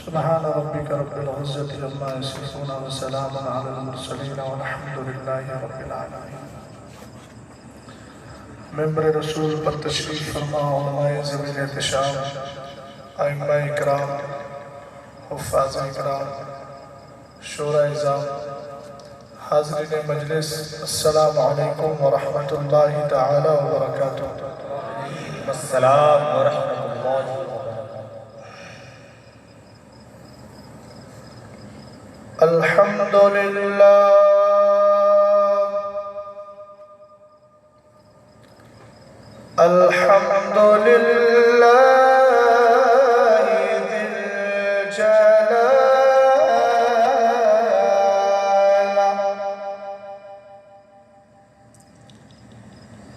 سبحان ربك رب العزة عما يصفون وسلام على المرسلين والحمد لله رب العالمين۔ ممبر رسول پر تشریف فرما علماء ذوی احتشام، ائمہ اکرام، حفاظ اکرام، شورا اعظام، حاضرین مجلس، السلام علیکم ورحمۃ اللہ تعالی وبرکاتہ۔ السلام ورحمۃ اللہ وبرکاتہ۔ الحمدللہ الحمدللہ ذی الجلال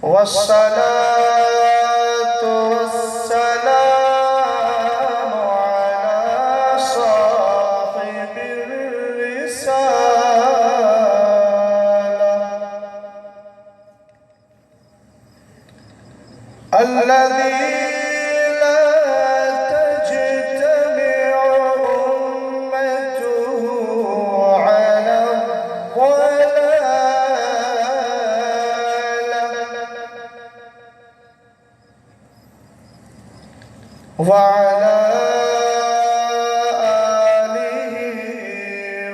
والصلاة والسلام على صاحب الرسالة الذي لا تجتمع أمته على الضلال وعلى آله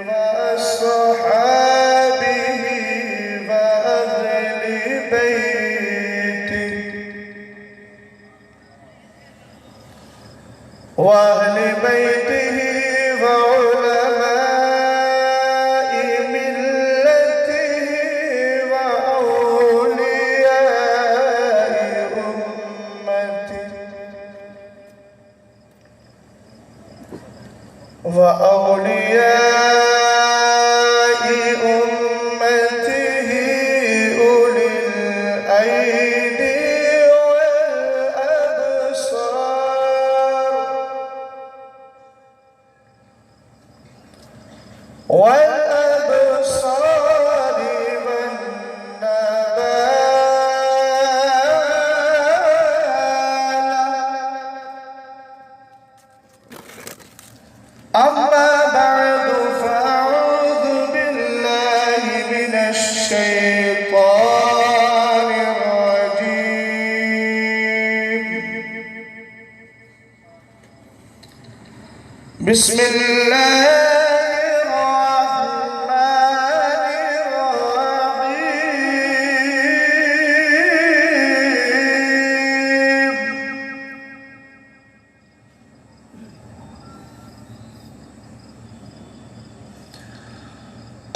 وأصحابه وأهل بيته وعلماء ملته وأولياء أمته أولي الأيدي والأبصار والنبال. أما بعد فأعوذ بالله من الشيطان الرجيم. بسم الله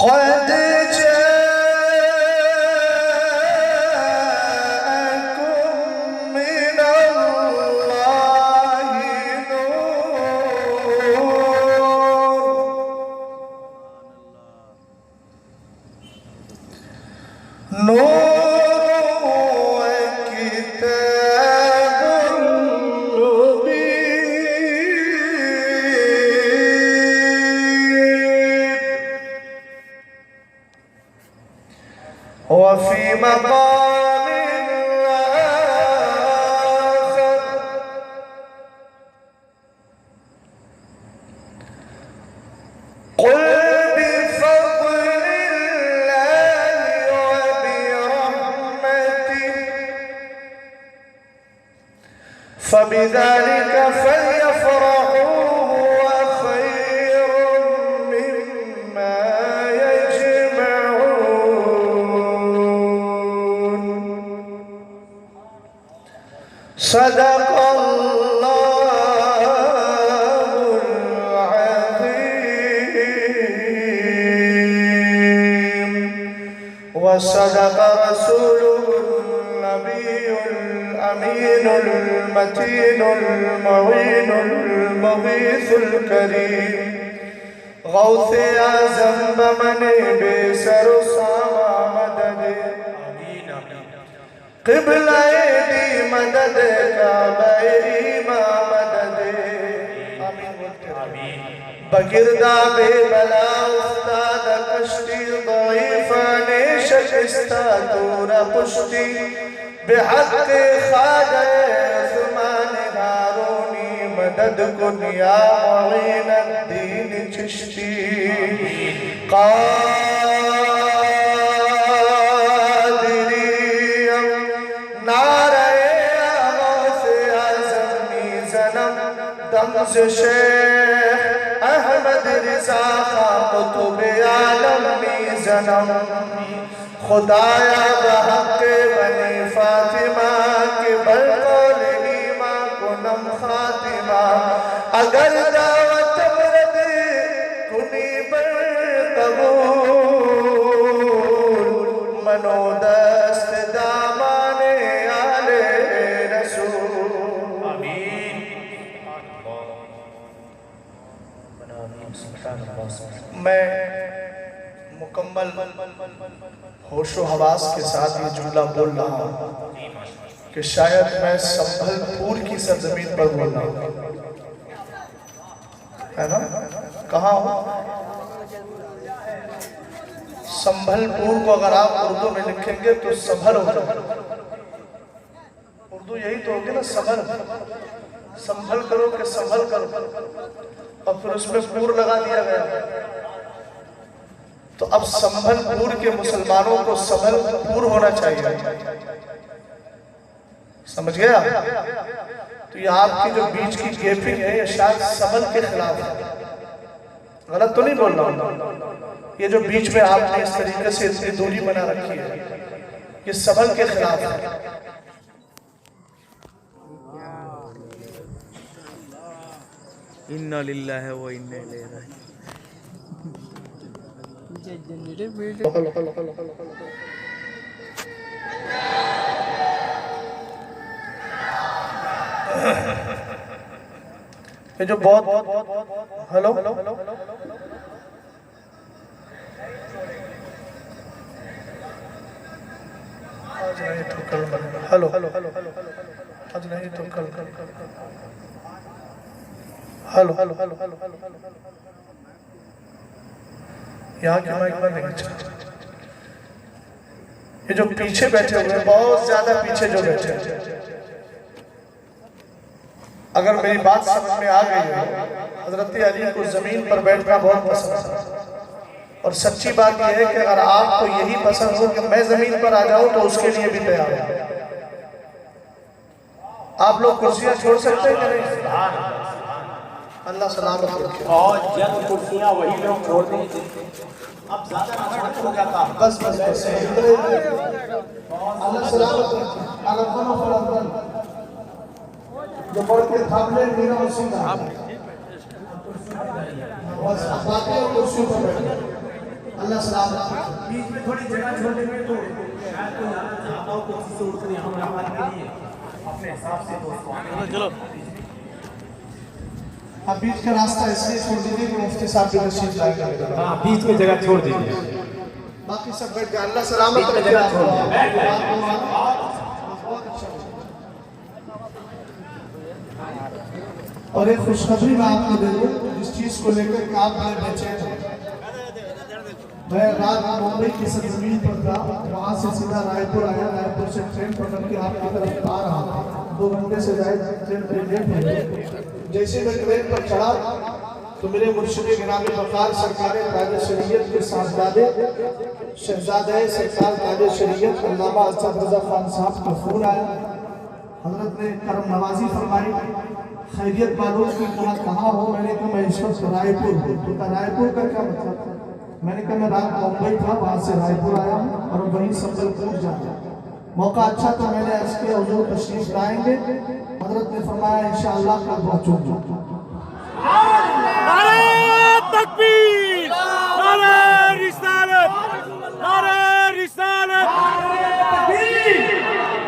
قد جاءكم من الله نور وكتاب مبين. وفي مقام آخر قل بفضل الله وبرحمته فبذلك فليفرحوا هو خير مما يجمعون. صدق الله العظيم وصدق رسوله النبي الأمين المتين المعين المغيث الكريم غوث اعظم بمن بسر ساما مدد قبلہ دی مدد کعبہ امام مدد بگردہ بے بلا افتاد کشتی ضعیفان شکستہ دورہ پشتی بحق خواجہ عثمان ہارونی مدد کن یا معین الدین چشتی قادریم نعرہ غوث اعظم میزنم دمز شیخ احمد رضا خان قطب عالم میزنم خدایا بحق بنی فاطمہ کے بالقول ایمان کنم خاتمہ اگر دعوت مرد کنی بالقبول منو دست دامان آل رسول آمین میں مکمل ہوش و حواس کے ساتھ یہ جملہ بول رہا ہوں کہ شاید میں سنبھل پور کی سرزمین پر بول رہا ہوں ہے نا کہاں ہوں سنبھل پور کو اگر آپ اردو میں لکھیں گے تو سنبھل ہو جائے اردو یہی تو ہوگی نا سنبھل کرو کہ سنبھل کرو اور پھر اس میں پور لگا دیا گیا تو اب سنبھل پور کے مسلمانوں کو سنبھل پور ہونا چاہیے سمجھ گیا تو یہ آپ کی جو بیچ کی گیپنگ ہے یہ شاید سنبھل کے خلاف ہے غلط تو نہیں بول رہا ہوں یہ جو بیچ میں آپ نے اس طریقے سے اتنی دوری بنا رکھی ہے یہ سنبھل کے خلاف ہے اِنَّا لِلَّهِ وَإِنَّا إِلَيْهِ راجعون یہ جو بہت ہلو آج نہیں تو کل ہلو آج نہیں تو کل ہلو یہاں کی مائک میں نہیں چاہتا یہ جو پیچھے بیٹھے ہوئے بہت زیادہ پیچھے جو بیٹھے ہیں اگر میری بات سمجھ میں آ گئی ہے حضرت علی کو زمین پر بیٹھنا بہت پسند ہے اور سچی بات یہ ہے کہ اگر آپ کو یہی پسند ہو کہ میں زمین پر آ جاؤں تو اس کے لیے بھی تیار ہے آپ لوگ کرسیاں چھوڑ سکتے ہیں کہ نہیں اللہ سلامت رکھے اور جلد کرسیاں وہی لوگ چھوڑ دیں اب زیادہ نہ ہو جاتا بس اللہ سلامت رکھے اگر بنو فرمدن جو بڑھ کے تھاملے میرا حسین ہے بس باقی اور کرسیوں پر بیٹھے اللہ سلامت رکھے بیچ میں تھوڑی جگہ چھوڑ دیں گے تو شاید کوئی آنا چاہتا ہو کرسی سے اٹھ کر یہاں ملاقات کے لیے اپنے حساب سے دوستوں چلو اب بیچ کا راستہ اس لیے چھوڑ دیجئے کہ مفتی صاحب بھی تشریف لائے گا ہاں بیچ میں جگہ چھوڑ دیجیے باقی سب بیٹھ گئے اللہ سلامت رکھے آپ کو اور ایک خوشخبری میں آپ کو دے دوں جس چیز کو لے کر کہ آپ بڑے بچے ہیں میں رات ممبئی کی سرزمین پر تھا وہاں سے سیدھا رائے پور آیا رائے پور سے ٹرین پکڑ کے آپ کی طرف آ رہا 2 گھنٹے سے زائد ٹرین پر لیٹ ہے جیسے میں ٹرین پر چڑھا تو میرے مرشد گرامی وقار سرکار تاج شریعت کے صاحبزادے شہزادہ سرکار تاج شریعت علامہ اسد رضا خان صاحب کا فون آیا حضرت نے کرم نوازی فرمائی خیریت معلوم کی کہاں ہو میں نے کہا میں اس وقت رائے پور ہوں تو کہا رائے پور کا کیا مطلب میں نے کہا میں رات ممبئی تھا وہاں سے رائے پور آیا ہوں اور وہیں سنبھل پور جاتا موقع اچھا تو میں نے اس کے حضور تشریف لائیں گے حضرت نے فرمایا انشاءاللہ کل پہنچوں گا نعرہ تکبیر نعرہ رسالت نعرہ رسالت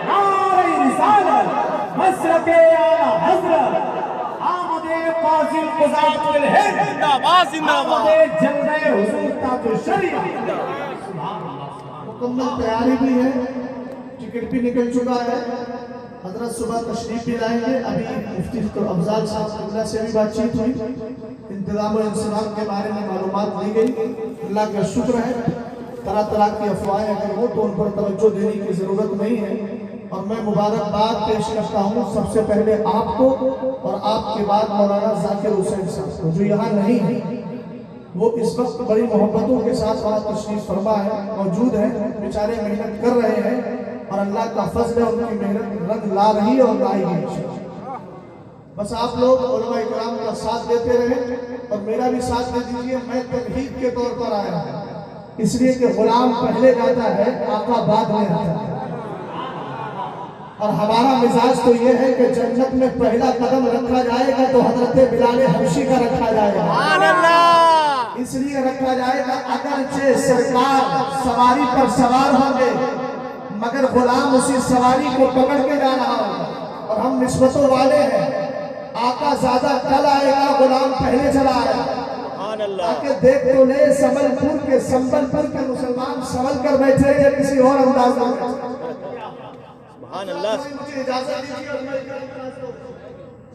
نعرہ رسالت مسلک اعلی حضرت آمد قاضی القضاۃ الہند زندہ باد زندہ باد آمد جنگ حضور تاج شریعت مکمل تیاری بھی ہے ٹکٹ بھی نکل چکا ہے حضرت صبح تشریف بھی لائیں گے ابھی مفتی افضال صاحب قبلہ سے بھی بات چیت ہوئی انتظام و انصراف کے بارے میں معلومات دی گئی اللہ کا شکر ہے طرح طرح کی افواہیں اگر ہو تو ان پر توجہ دینے کی ضرورت نہیں ہے اور میں مبارکباد پیش کرتا ہوں سب سے پہلے آپ کو اور آپ کے بعد مولانا ذاکر حسین صاحب کو، جو یہاں نہیں ہے، وہ اس وقت بڑی محبتوں کے ساتھ وہاں تشریف فرما ہے، موجود ہیں، بیچارے محنت کر رہے ہیں اور اللہ کا فضل ہے، ان کی محنت رنگ لا رہی ہے اور لائے گی انشاءاللہ۔ بس آپ لوگ علماء کرام کا ساتھ دیتے رہیں اور میرا بھی ساتھ دے دیجیے۔ میں تمہید کے طور پر آیا ہوں، اس لیے کہ غلام پہلے جاتا ہے، آقا بعد میں آتا ہے، اور ہمارا مزاج تو یہ ہے کہ جنت میں پہلا قدم رکھا جائے گا تو حضرت بلال حبشی کا رکھا جائے گا، اس لیے رکھا جائے گا اگرچہ سرکار سواری پر سوار ہوں گے مگر غلام اسی سواری کو پکڑ کے جا رہا ہوگا، اور ہم نسبتوں والے ہیں، آقا زیادہ کل آئے گا، غلام پہلے چلا آیا، تاکہ دیکھ تو لے سنبل پور کے مسلمان سنبل کر بیٹھے یا کسی اور انداز میں بیٹھے۔ سبحان اللہ، مجھے اجازت دیجیے اور میں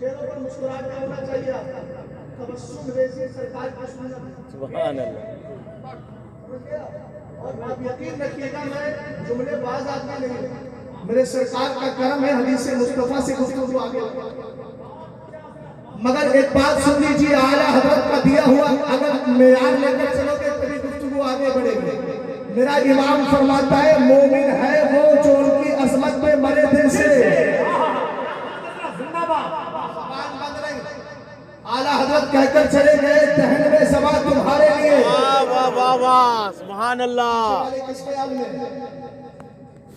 چہروں پر مسکراہٹ ہونا چاہیے، تبسم ریزی سرکار کی سنت، سبحان اللہ۔ اور آپ یقین رکھیے گا میں جملے باز آدمی نہیں، میرے سرکار کا کرم ہے، حدیث مصطفیٰ سے گفتگو آگے، مگر ایک بات سن لیجیے، اعلیٰ حضرت کا دیا ہوا اگر معیار لے کر چلو گے تبھی گفتگو آگے بڑھے گی۔ میرا امام فرماتا ہے مومن ہے وہ جو ان کی عظمت پہ مرے دل سے۔ اعلیٰ حضرت کہہ کر چلے گئے دہن میں زبان تمہارے لیے، واہ واہ واہ واہ، سبحان اللہ۔ کس خیال میں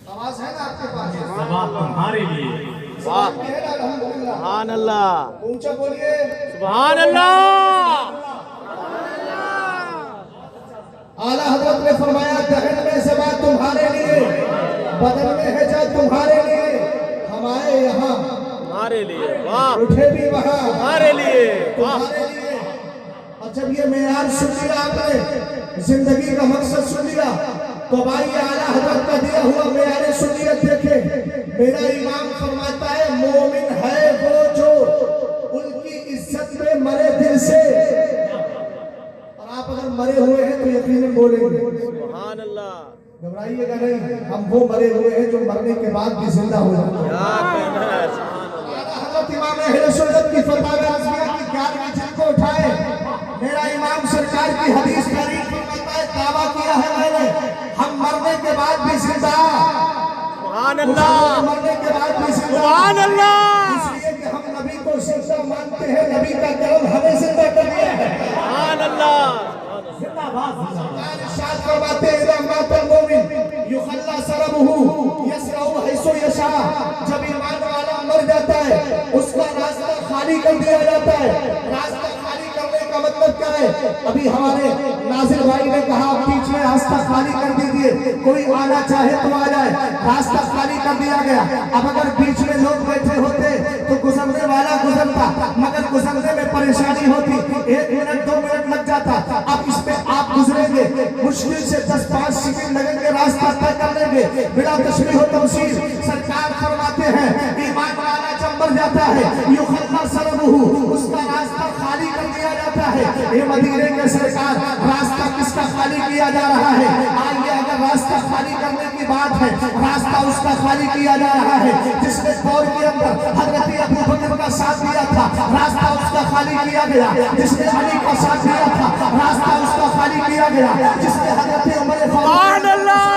آواز ہے نا آپ کے پاس؟ زبان تمہارے لیے، واہ، الحمدللہ، سبحان اللہ، اونچا بولیے، سبحان اللہ۔ اعلیٰ حضرت نے فرمایا دہن میں زبان تمہارے لیے، بدن میں ہے جا تمہارے لیے، ہم آئے یہاں ہمارے لیے، واہ، اٹھے بھی وہاں ہمارے لیے، واہ، تمہارے لیے۔ اور جب یہ معیار سن لیا آپ نے، زندگی کا مقصد سن لیا، تو بھائی اعلیٰ حضرت کا دیا ہوا معیار سنیت دیکھیں۔ میرا امام فرماتا ہے مومن ہے وہ جو ان کی عزت میں مرے دل سے، اور آپ اگر مرے ہوئے ہیں تو یقیناً بولیں گے، سبحان اللہ، گھبرائیے گا نہیں، ہم وہ مرے ہوئے ہیں جو مرنے کے بعد بھی زندہ ہو جاتے ہیں۔ کیا کہنا ہے، سبحان اللہ۔ حضرت امام اہل سنت کی فتویٰ اعظمیہ کی 11ویں جلد کو اٹھائے، میرا امام سرکار کی حدیث تعریف فرماتا ہے دعویٰ کیا ہے میں نے ہم مرنے کے بعد بھی زندہ، سبحان اللہ، مرنے کے بعد بھی زندہ، سبحان اللہ، اس لیے کہ ہم نبی کو زندہ مانتے ہیں، نبی کا کرم ہمیں زندہ کر دیا ہے۔ سبحان اللہ، زندہ باد، زندہ باد۔ ارشاد فرماتے ہیں اذا مات المؤمن یخلی سربہ یسرع حیث یشاء، جب ایمان والا مر جاتا ہے اس کا راستہ خالی کر دیا جاتا ہے۔ راستہ خالی کرنے کا مطلب کیا ہے؟ ابھی ہمارے ناظر بھائی نے کہا بیچ میں راستہ خالی کر دیجئے، کوئی آنا چاہے تو آ جائے، راستہ خالی کر دیا گیا۔ اب اگر بیچ میں لوگ بیٹھے ہوتے تو گزرنے والا گزرتا، مگر گزرنے میں پریشانی ہوتی، 1 منٹ 2 منٹ لگ جاتا۔ اب اس پہ آپ گزریں گے، مشکل سے 10-5 سیکنڈ لگیں گے، راستہ طے کر لیں گے بلا تشریح و تمثیل۔ سرکار فرماتے ہیں ایمان والا جب مر جاتا ہے یخلی سربہ، اس کا راستہ خالی کر دیا جاتا ہے۔ یہ مدینے کے سرکار راستہ کس کا خالی کیا جا رہا ہے؟ آئیے اگر راستہ خالی کرنے کی بات ہے، راستہ اس کا خالی کیا جا رہا ہے جس نے دور کے اندر حضرت ابو بکر کا ساتھ دیا تھا، راستہ اس کا خالی کیا گیا۔ جس نے علی کا ساتھ دیا تھا، راستہ اس کا خالی کیا گیا۔ جس نے حضرت عمر سبحان اللہ،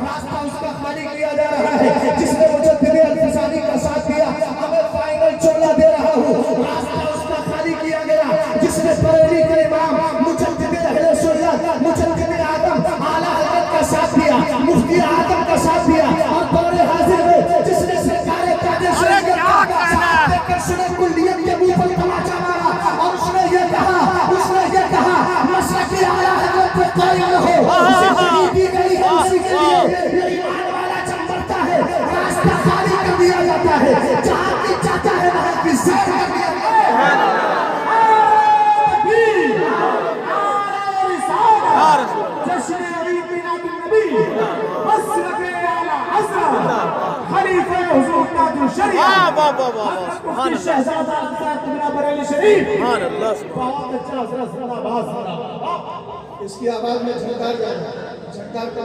راستہ اس کا خالی کیا جا رہا ہے۔ جس نے مجدد الفسانی کا ساتھ دیا، ہمیں فائنل چولہ دے رہا ہوں، راستہ اس کا خالی کیا گیا۔ جس نے بریلی کے امام مجدد اہل سنت مجدد اعظم اعلیٰ حضرت کا ساتھ دیا، مفتی اعظم کا ساتھ دیا، اور دور حاضر میں جس نے سرکار قادر شریعت کا ساتھ دے کر سنت کلیت کے منہ پر تماچا مارا، اور اس نے یہ کہا مسلک اعلیٰ حضرت پہ قائم رہو، زندگی دی گئی ہے اسی کے لیے۔ یہ ایمان والا جب مرتا ہے راستہ خالی کر دیا جاتا ہے، جہاں کی چاہتا ہے وہاں کی زیر کر دیا جاتا ہے۔ جشن عید میلاد النبی، مسلک اعلیٰ حضرت خلیفہ حضور تاج الشریعہ واہ واہ واہ واہ، سبحان مفتی اللہ، شہزادہ حضرت ابن بریلی شریف۔ سبحان اللہ، بہت اچھا حضرت، زندہ باد، زندہ باد۔ اس کی آواز میں جھنکار جائے، جھنکار کا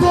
2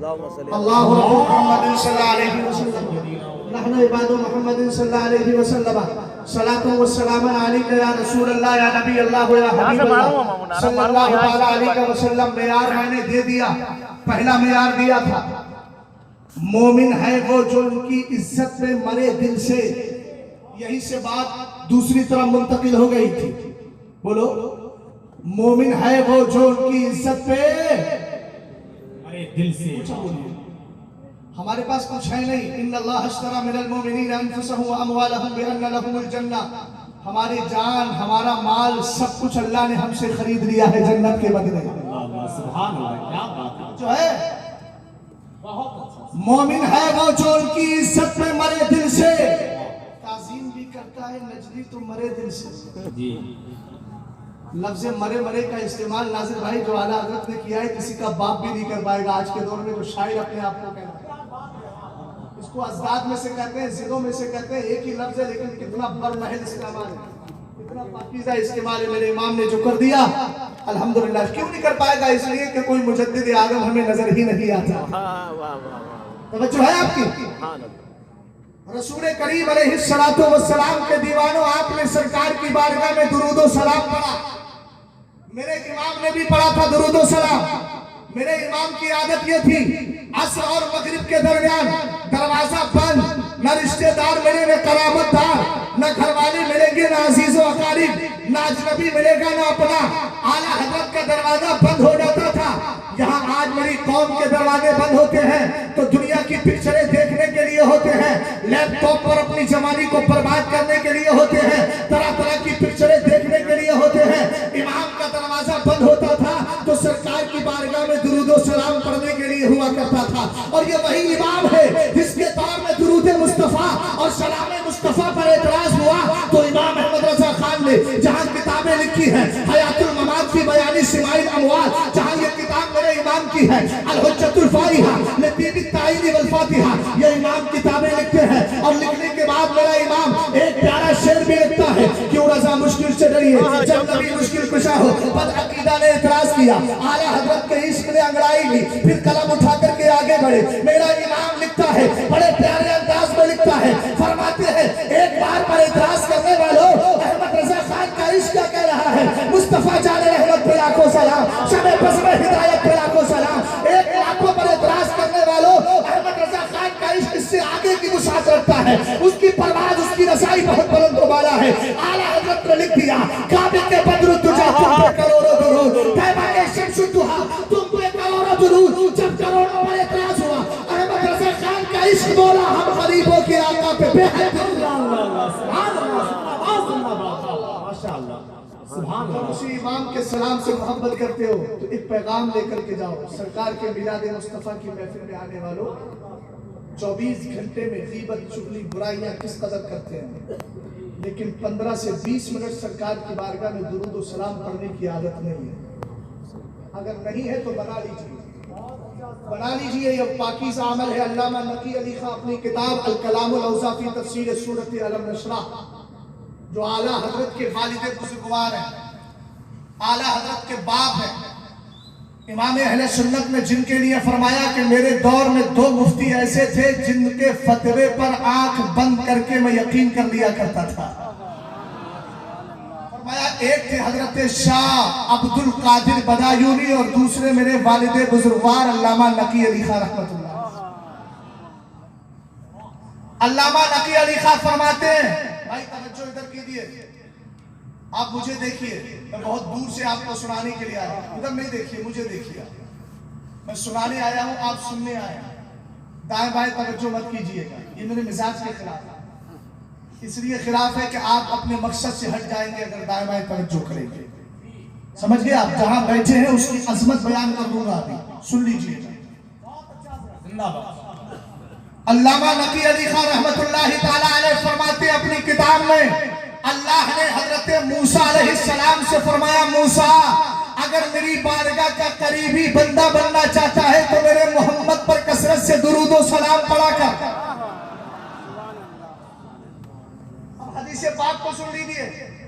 اللهم صل اللہ رب محمد صلی اللہ علیہ وسلم نحن عباد محمد صلی اللہ علیہ وسلم صلاۃ و سلام علیک یا رسول اللہ یا نبی اللہ یا حبیب اللہ صلی اللہ علیہ وسلم. معیار میں نے دے دیا. پہلا معیار دیا تھا مومن ہے وہ جو ان کی عزت میں مرے دل سے. یہی سے بات دوسری طرف منتقل ہو گئی تھی. بولو مومن ہے وہ جو ان کی عزت پہ ارے دل سے ہمارے پاس کچھ ہے نہیں. ان اللہ اشترى من المؤمنین انفسهم واموالهم بان لهم الجنہ. ہماری جان ہمارا مال سب کچھ اللہ نے ہم سے خرید لیا ہے جنت کے بدلے. سبحان اللہ کیا بات ہے. جو ہے مومن ہے وہ جو ان کی عزت میں مرے دل سے. تعظیم بھی کرتا ہے نجدی تو مرے دل سے. جی لفظ مرے مرے کا استعمال ناظر بھائی جو اعلیٰ حضرت نے کیا ہے کسی کا باپ بھی نہیں کر پائے گا. آج کے دور میں جو شاعر اپنے آپ کو کہنا ہے اس کو ازداد میں سے کہتے ہیں, ضلعوں میں سے کہتے ہیں. ایک ہی لفظ ہے لیکن کتنا برمحل استعمال ہے, کتنا پاکیزہ استعمال ہے. میرے امام نے جو کر دیا الحمدللہ. کیوں نہیں کر پائے گا؟ اس لیے کہ کوئی مجدد اعظم ہمیں نظر ہی نہیں آتا. توجہ ہے آپ کی؟ رسول کریم علیہ السلام کے دیوانوں, آپ نے سرکار کی بارگاہ میں درود و سلام پڑھا. میرے امام نے بھی پڑھا تھا درود و سلام. میرے امام کی عادت یہ تھی عصر اور مغرب کے درمیان دروازہ بند, نہ رشتہ دار ملے نہ قرابت دار, نہ گھر والے ملیں گے نہ عزیز و اقارب, نہ اجنبی ملے گا نہ اپنا. اعلیٰ حضرت کا دروازہ بند ہو جاتا تھا. یہاں آج میری قوم کے دروازے بند ہوتے ہیں تو دنیا کی پکچریں دیکھنے کے لیے ہوتے ہیں, لیپ ٹاپ پر اپنی جوانی کو برباد کرنے کے لیے ہوتے ہیں, طرح طرح کی پکچریں دیکھنے کے لیے ہوتے ہیں. امام کا دروازہ بند ہوتا تھا تو سرکار کی بارگاہ میں درود و سلام پڑھنے کے لیے ہوا کرتا تھا. اور یہ وہی امام ہے جس کے دور میں درود مصطفیٰ اور سلام مصطفیٰ پر اعتراض ہوا تو امام احمد رضا خان نے جہاں کتابیں لکھی ہیں حیات الممات فی بیان سماع الاموات, جہاں یہ کتاب میرے امام کی ہے الحجۃ الفاتحہ لطیب التعین والفاتحہ, یہ امام کتابیں لکھتے ہیں. اور لکھنے کے بعد میرا امام ایک پیارا شعر بھی لکھتا ہے, کیوں رضا مشکل سے ڈریے جب نبی مشکل کشا ہو. بد عقیدہ نے اعتراض کیا, اعلیٰ حضرت کے عشق نے انگڑائی لی, پھر قلم اٹھا کر کے آگے بڑھے. میرا امام لکھتا ہے, بڑے پیارے انداز میں لکھتا ہے, فرماتے ہیں ایک بار پر اعتراض کرنے والوں احمد رضا خان کا عشق کیا کہہ رہا ہے. مصطفیٰ جان رحمت پہ لاکھوں سلام, شمع بزم ہدایت پہ لاکھوں سلام. ایک لاکھوں پر اعتراض کرنے والوں احمد رضا خان کا عشق اس سے آگے کی وسعت رکھتا ہے. اس کی پرواز اس کی رسائی بہت بلند و بالا ہے. اعلیٰ حضرت نے لکھ دیا کعبے کے بدر تجھا تم پہ کروڑوں درود, طیبہ کے شمس الضحیٰ تم پہ کروڑوں درود. جب کروڑوں پر اعتراض ہوا احمد رضا خان کا عشق بولا ہم غریبوں کے آقا پہ بے حد. اسی امام کے سلام سے محبت کرتے ہو تو ایک پیغام لے کر کے جاؤ. سرکار کے میلاد مصطفیٰ کی محفل میں آنے والوں 24 گھنٹے میں غیبت چغلی برائیاں کس قدر کرتے ہیں, لیکن 15 سے 20 منٹ سرکار کی بارگاہ میں درود و سلام پڑھنے کی عادت نہیں ہے. اگر نہیں ہے تو بنا لیجئے. یہ پاکیزہ عمل ہے. علامہ نقی علی خان اپنی کتاب الکلام الاوضح فی تفسیر سورۃ علم نشرح, جو اعلیٰ حضرت کے والد بزرگوار ہیں, اعلیٰ حضرت کے باپ ہیں, امام اہل سنت نے جن کے لیے فرمایا کہ میرے دور میں 2 مفتی ایسے تھے جن کے فتوے پر آنکھ بند کر کے میں یقین کر لیا کرتا تھا. فرمایا ایک تھے حضرت شاہ عبد القادر بدایونی اور دوسرے میرے والد بزرگوار علامہ نقی علی خان رحمت اللہ. علامہ نقی علی خان فرماتے ہیں, بھائی توجہ ادھر کیجئے, آپ مجھے دیکھیے, میں بہت دور سے آپ کو سنانے کے لیے آیا ہوں. ادھر نہیں دیکھیے, مجھے دیکھیے. میں سنانے آیا ہوں, آپ سننے آئے ہیں. دائیں بائیں توجہ مت کیجئے گا, یہ میرے مزاج کے خلاف ہے. اس لیے خلاف ہے کہ آپ اپنے مقصد سے ہٹ جائیں گے اگر دائیں بائیں توجہ کریں گے. سمجھ گئے آپ؟ جہاں بیٹھے ہیں اس کی عظمت بیان کر دوں گا, ابھی سن لیجئے گا. علامہ نقی علی خان رحمت اللہ تعالیٰ علیہ فرماتے ہیں اپنی کتاب میں, اللہ نے حضرت موسیٰ علیہ السلام سے فرمایا موسیٰ اگر میری بارگاہ کا قریبی بندہ بننا چاہتا ہے تو میرے محمد پر کثرت سے درود و سلام پڑھا کر. اب حدیث پاک کو سن لیجئے.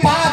5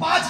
5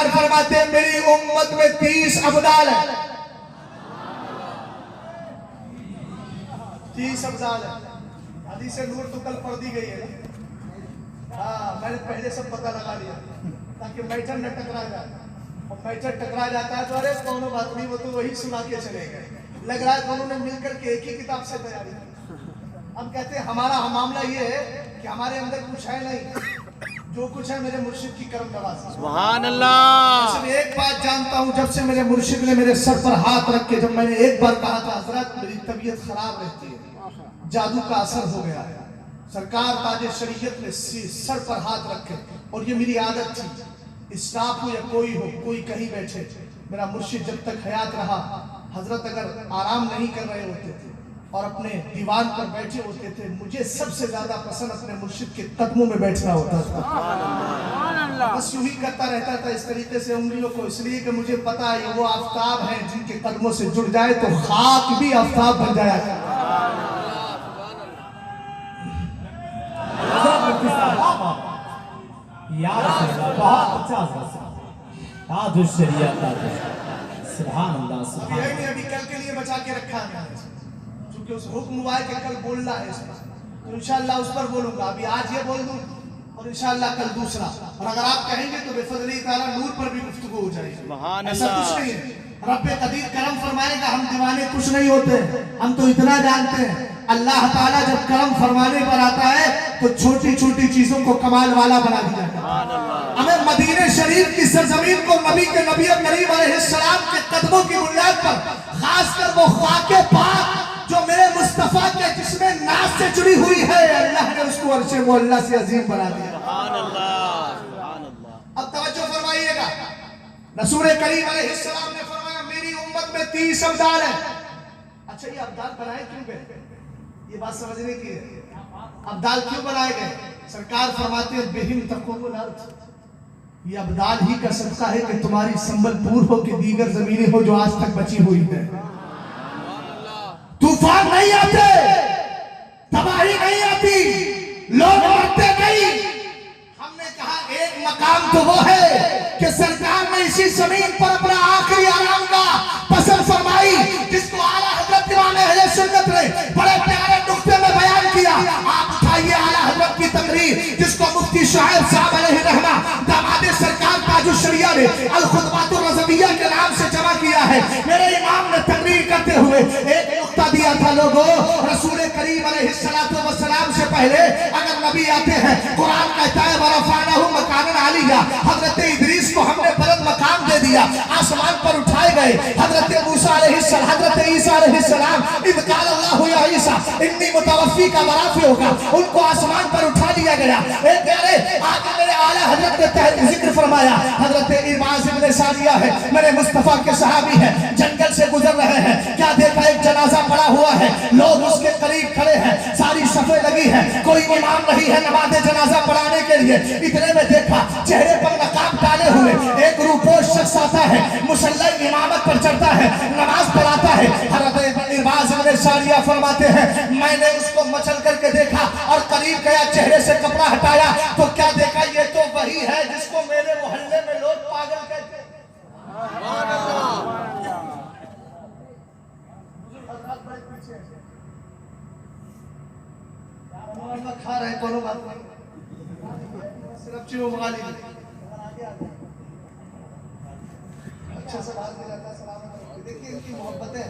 سرکار فرماتے ہیں میری امت میں 30 ابدال ہیں، 30 ابدال ہیں۔ حدیث نور تو کل پڑھ دی گئی ہے نا، ہاں میں نے پہلے سب پتہ لگا لیا تاکہ میٹر نہ ٹکرا جائے، اور میٹر ٹکرا جاتا ہے تو ارے کونوں بات نہیں، وہ تو وہی سنا کے چلے گئے، لگ رہا ہے دونوں نے مل کر کے ایک ہی کتاب سے تیاری کی۔ ہم کہتے ہیں ہمارا معاملہ یہ ہے کہ ہمارے اندر کچھ ہے نہیں، جو کچھ ہے میرے مرشد کی کرم نوازی۔ سبحان اللہ۔ صرف ایک بات جانتا ہوں، جب سے میرے مرشد نے میرے سر پر ہاتھ رکھ کے، جب میں نے ایک بار کہا تھا حضرت میری طبیعت خراب رہتی ہے، جادو کا اثر ہو گیا ہے، سرکار تاج شریعت نے سر پر ہاتھ رکھے، اور یہ میری عادت تھی، اسٹاف ہو یا کوئی ہو، کوئی کہیں بیٹھے، میرا مرشد جب تک حیات رہا، حضرت اگر آرام نہیں کر رہے ہوتے تھے اور اپنے دیوان پر بیٹھے ہوتے تھے، مجھے سب سے زیادہ پسند اپنے مرشد کے قدموں میں بیٹھنا ہوتا تھا۔ بس یوں ہی کرتا رہتا تھا اس طریقے سے انگلیوں کو، اس لیے کہ مجھے پتا ہے وہ آفتاب ہیں جن کے قدموں سے جڑ جائے تو خاک بھی آفتاب بن جایا کرتا۔ بہت اچھا تاج الشریعت، سبحان اللہ سبحان اللہ۔ یہ ابھی کل کے لیے بچا کے رکھا ہے، چونکہ اس حکم ہوا ہے کہ کل بولنا ہے اس پر، تو انشاءاللہ اس پر بولوں گا، ابھی آج یہ بول دوں اور انشاءاللہ کل دوسرا، اور اگر آپ کہیں گے تو بفضل تعالیٰ نور پر بھی گفتگو ہو جائے گی۔ ایسا کچھ نہیں ہے، رب قدیر کرم فرمائے گا، ہم دیوانے کچھ نہیں ہوتے، ہم تو اتنا جانتے ہیں اللہ تعالیٰ جب کرم فرمانے پر آتا ہے تو چھوٹی چھوٹی چیزوں کو کمال والا بنا دیا ہے۔ ہمیں مدینہ شریف کی سرزمین کو نبی کریم علیہ السلام کے قدموں کی بنیاد پر، خاص کر وہ خاک پاک جو میرے مصطفیٰ کے جسم ناز سے جڑی ہوئی ہے، اللہ نے اس کو عرش معلیٰ سے عظیم بنا دیا۔ سبحان اللہ سبحان اللہ۔ اب توجہ فرمائیے گا، رسول کریم علیہ السلام نے فرمایا میری امت میں 30 ابدال ہیں۔ اچھا یہ ابدال بنائے کیوں گئے؟ یہ بات سمجھنے کی ہے، ابدال کیوں بنائے گئے؟ سرکار فرماتے ہیں بہم تقوم الارض، یہ ابدال ہی کا صدقہ ہے کہ تمہاری سنبل پور ہو کہ دیگر زمینیں ہو جو آج تک بچی ہوئی ہیں۔ طوفان نہیں آتے، تباہی نہیں آتی، لوگ مرتے نہیں۔ ہم نے کہا ایک مقام تو وہ ہے کہ سرکار نے اسی زمین پر اپنا آخری آرام کا پسند فرمائی، جس کو اعلیٰ حضرت امام اہل سنت نے بڑے پیارے نقطے میں بیان کیا۔ آپ اٹھائیے اعلیٰ حضرت کی تقریر، جس کو مفتی شاعر صاحب علیہ رحمہ داماد سرکار تاج الشریعہ نے الخطبات الرضویہ کے نام سے جمع کیا ہے۔ میرے امام نے تقریر کرتے ہوئے ایک نقطہ دیا تھا، لوگوں رسول کریم علیہ السلام سے پہلے اگر نبی آتے ہیں، قرآن کہتا ہے وَرَفَعْنَهُ مَكَانًا عَلِيًّا، حضرت ادریس کو ہم نے بلند مقام دے دیا، آسمان پر اٹھائے گئے۔ حضرت موسیٰ علیہ السلام، حضرت عیسیٰ علیہ السلام، اِذْ قَالَ اللَّهُ يَا عِيسَىٰ إِنِّي مُتَوَفِّيكَ وَرَافِعُكَ، ان کو آسمان پر اٹھا لیا گیا۔ ایک پیارے آگے میرے اعلیٰ حضرت نے ذکر فرمایا، حضرت ارباز ابن ساریہ ہے، میرے مصطفیٰ کے صحابی ہیں، جنگل سے گزر رہے ہیں، کیا دیکھا ایک جنازہ پڑا ہوا ہے، لوگ اس کے قریب کھڑے ہیں، ساری صفیں لگی ہیں، کوئی امام نہیں ہے نماز جنازہ پڑھانے کے لیے۔ اتنے میں دیکھا چہرے پر نقاب ڈالے ہوئے ایک روپوش شخص آتا ہے، مصلی امامت پر چڑھتا ہے، نماز پڑھاتا ہے۔ حضرت ارباز ابن ساریہ فرماتے ہیں میں نے اس کو مچل کر کے دیکھا اور قریب گیا، چہرے سے کپڑا ہٹایا تو کیا دیکھا، یہ تو وہی ہے جس کو میرے محلے میں لوگ پاگل کہتے ہیں۔ کھا رہے کونوں بات نہیں، صرف چیو مغالی اچھا سے بات نہیں رہتا، سلامت رکھتے۔ دیکھیے ان کی محبتیں،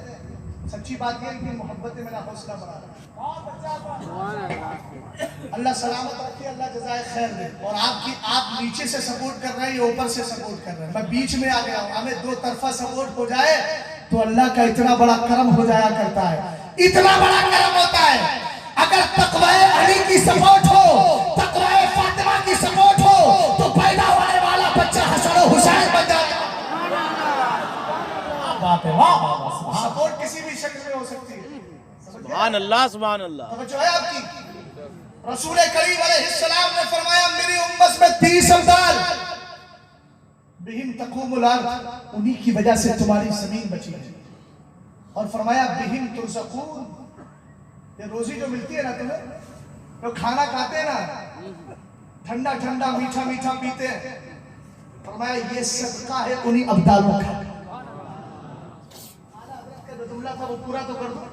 سچی بات یہ ہے کہ محبتیں میرا حوصلہ بڑھا رہا ہے۔ اللہ سلامت رکھے، اللہ جزائے خیر دے۔ اور آپ نیچے سے سپورٹ کر رہے ہیں یا اوپر سے سپورٹ کر رہے ہیں، میں بیچ میں آ گیا ہوں۔ ہمیں دو طرفہ سپورٹ ہو جائے تو اللہ کا اتنا بڑا کرم ہو جایا کرتا ہے، اتنا بڑا کرم ہوتا ہے۔ اگر تقوی علی کی سپورٹ ہو، تقوی فاطمہ کی سپورٹ ہو تو پیدا ہونے والا بچہ حسن و حسین بن جائے۔ سپورٹ کسی بھی شکل میں ہو سکتی ہے۔ سبحان اللہ سبحان اللہ۔ توجہ ہے آپ کی؟ رسول کریم علیہ السلام نے فرمایا میری امت میں 30 ابدال، بہم تقوم الارض، انہی کی وجہ سے تمہاری زمین بچی ہے۔ اور فرمایا بہم ترزقون، یہ روزی جو ملتی ہے نا تمہیں، جو کھانا کھاتے ہیں نا، ٹھنڈا ٹھنڈا میٹھا میٹھا پیتے ہیں، فرمایا یہ صدقہ ہے انہی ابدالوں کا. جملہ تھا وہ پورا تو کر دو.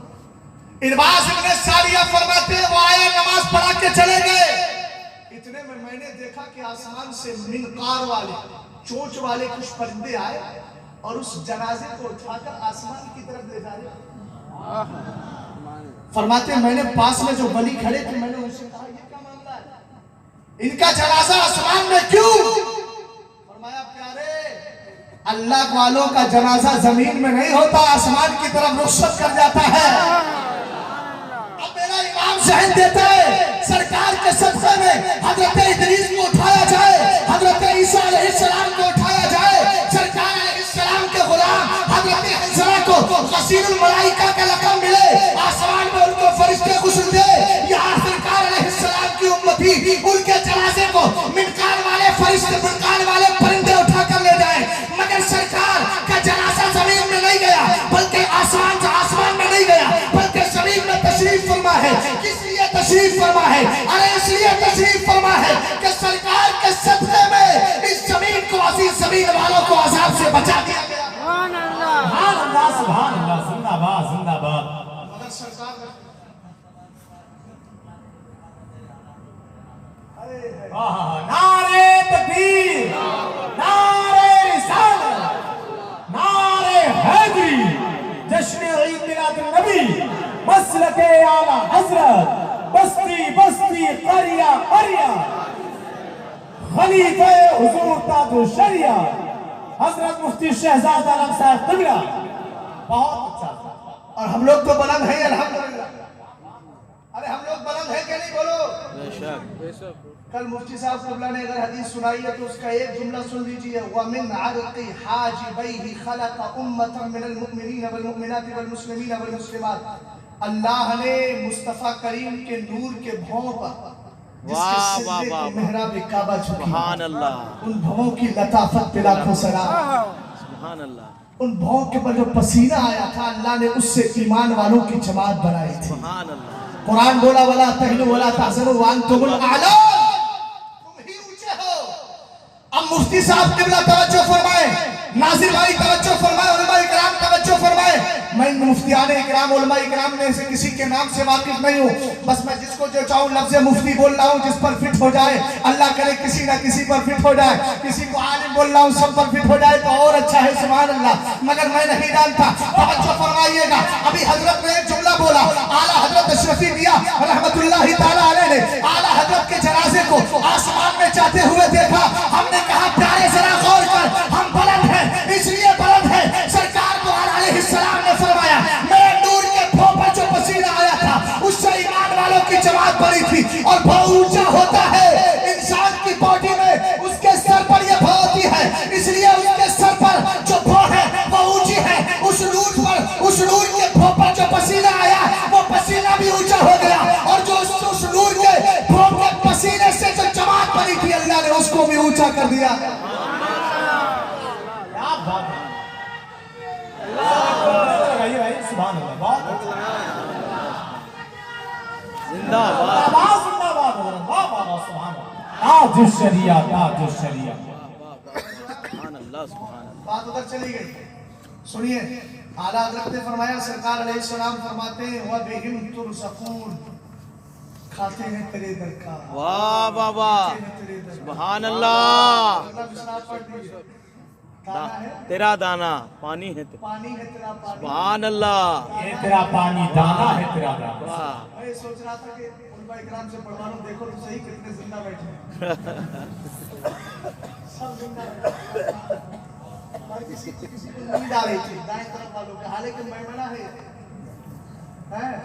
ارباز ابن ساریہ فرماتے ہیں وہ آئے نماز پڑھا کے چلے گئے. اتنے میں نے دیکھا کہ آسمان سے منقار والے چونچ والے کچھ پرندے آئے اور اس جنازے کو اٹھا کر آسمان کی طرف لے جا رہے. فرماتے ہیں میں نے پاس میں جو ولی کھڑے تھے میں نے ان سے کہا یہ کیا معاملہ ہے, ان کا جنازہ آسمان میں کیوں؟ فرمایا پیارے اللہ والوں کا جنازہ زمین میں نہیں ہوتا, آسمان کی طرف رخصت کر جاتا ہے. اب میرا امام ذہن دیتا ہے سرکار کے صدقے میں حضرت ادریس کو اٹھایا جائے, حضرت عیسیٰ علیہ السلام کو اٹھایا جائے, سرکار علیہ السلام کے غلام حضرت حنظلہ کو غسیل الملائکہ کا لقب ملے, آسمان میں ان کو فرشتے غسل دے. یہاں سرکار علیہ السلام کی امتی ان کے جنازے کو منقار والے فرشتے منقار والے پرندے اٹھا کر لے جائیں, مگر سرکار کا جنازہ زمین میں نہیں گیا بلکہ آسمان میں نہیں گیا بلکہ زمین میں تشریف فرما ہے. کس لیے تشریف فرما ہے؟ ارے اس لیے تشریف فرما ہے کہ سرکار کے صدقے میں اس زمین کو عزیز زمین والوں کو عذاب سے بچا دیا گیا. سبحان اللہ سبحان اللہ, زندہ باد زندہ باد. مگر سرکار نعرے تکبیر, نعرے رسالت, نعرے حیدری, جشن عید میلاد النبی, مسلک اعلیٰ حضرت, بستی بستی قریہ قریہ, خلیفہ حضور تاج الشریعہ حضرت مفتی شہزاد عالم صاحب قبلہ. بہت اچھا. اور ہم لوگ تو بلند ہیں الحمدللہ. ارے ہم لوگ بلند ہیں کہ نہیں بولو. کل مفتی صاحب قبلہ نے اگر حدیث سنائی ہے تو اس کا ایک جملہ سن لیجئے, وَمِنْ عَرْقِ حَاجِبَيْهِ خَلَقَ أُمَّةً مِّنَ الْمُؤْمِنِينَ وَالْمُؤْمِنَاتِ وَالْمُسْلِمِينَ وَالْمُسْلِمَاتِ. اللہ نے مصطفیٰ کریم کے نور کے بھوؤں پر جس کے سجدے کو محراب کعبہ جھکی, سبحان اللہ, ان بھوؤں کی لطافت پہ لاکھوں سلام. سبحان اللہ, ان بھوؤں کے پر جو پسینہ آیا تھا اللہ نے اس سے ایمان والوں کی جماعت بنائی تھی. سبحان اللہ. قرآن بولا وَلَا تَهِنُوا وَلَا تَحْزَنُوا وَأَنْتُمُ الْأَعْلَوْنَ, تم ہی اونچے ہو. اب مفتی صاحب قبلہ توجہ فرمائیں, ناظر بھائی توجہ فرمائیں, علماء اکرام توجہ فرمائیں. میں مفتیان اکرام علماء اکرام میں سے کسی کے نام سے واقف نہیں ہوں, بس میں جس کو جو چاہوں لفظ مفتی بول رہا ہوں جس پر فٹ ہو جائے. اللہ کرے کسی نہ کسی پر فٹ ہو جائے, کسی کو عالم بول رہا ہوں سب پر فٹ ہو جائے تو اور اچھا ہے, سبحان اللہ. مگر میں نہیں جانتا, توجہ فرمائیے گا. ابھی حضرت نے ایک جملہ بولا, اعلیٰ حضرت اشرفی میاں رحمت اللہ تعالیٰ علیہ نے اعلیٰ حضرت کے جنازے کو آسمان میں جاتے ہوئے دیکھا. ہم نے کہا پیارے ذرا غور کر, ہم بلند ہیں اس لیے بلند ہیں. سرکار کو علیہ السلام نے فرمایا میرے نور کے بھوں پر جو پسینہ آیا تھا اس سے ایمان والوں کی جماعت بڑی تھی. اور بھو اونچا ہوتا ہے انسان کی باڈی میں, اس کے سر پر یہ بھو ہوتی ہے, اس لیے اس کے سر پر جو بھو ہے وہ اونچی ہے. اس نور پر, اس نور کے بھو پر جو پسینہ آیا وہ پسینہ بھی اونچا ہو گیا, اور جو اس نور کے بھو کے پسینے سے جو جماعت بنی تھی اللہ نے اس کو بھی اونچا کر دیا. سبحان اللہ, بہت زندہ باد, زندہ باد, سبحان اللہ. تاج الشریعہ, تاج الشریعہ. سبحان اللہ, سبحان اللہ. بات ادھر چلی گئی. سنیے, اعلیٰ حضرت نے فرمایا, سرکار علیہ السلام فرماتے ہیں وَبِهِمْ تُرْزَقُونَ, کھاتے ہیں تیرے در کا. واہ واہ واہ, سبحان اللہ. تیرا دانا پانی ہے, پانی ہے تیرا پانی. سبحان اللہ. یہ تیرا پانی دانا ہے, تیرا دانا. واہ, میں سوچ رہا تھا کہ علماء اکرام سے پڑھوا لوں, دیکھو تو صحیح کتنے زندہ بیٹھے ہیں. سب زندہ بیٹھے ہیں. کسی کو نیند آ رہی تھی دائیں طرف والوں کے, حالانکہ میمنہ ہے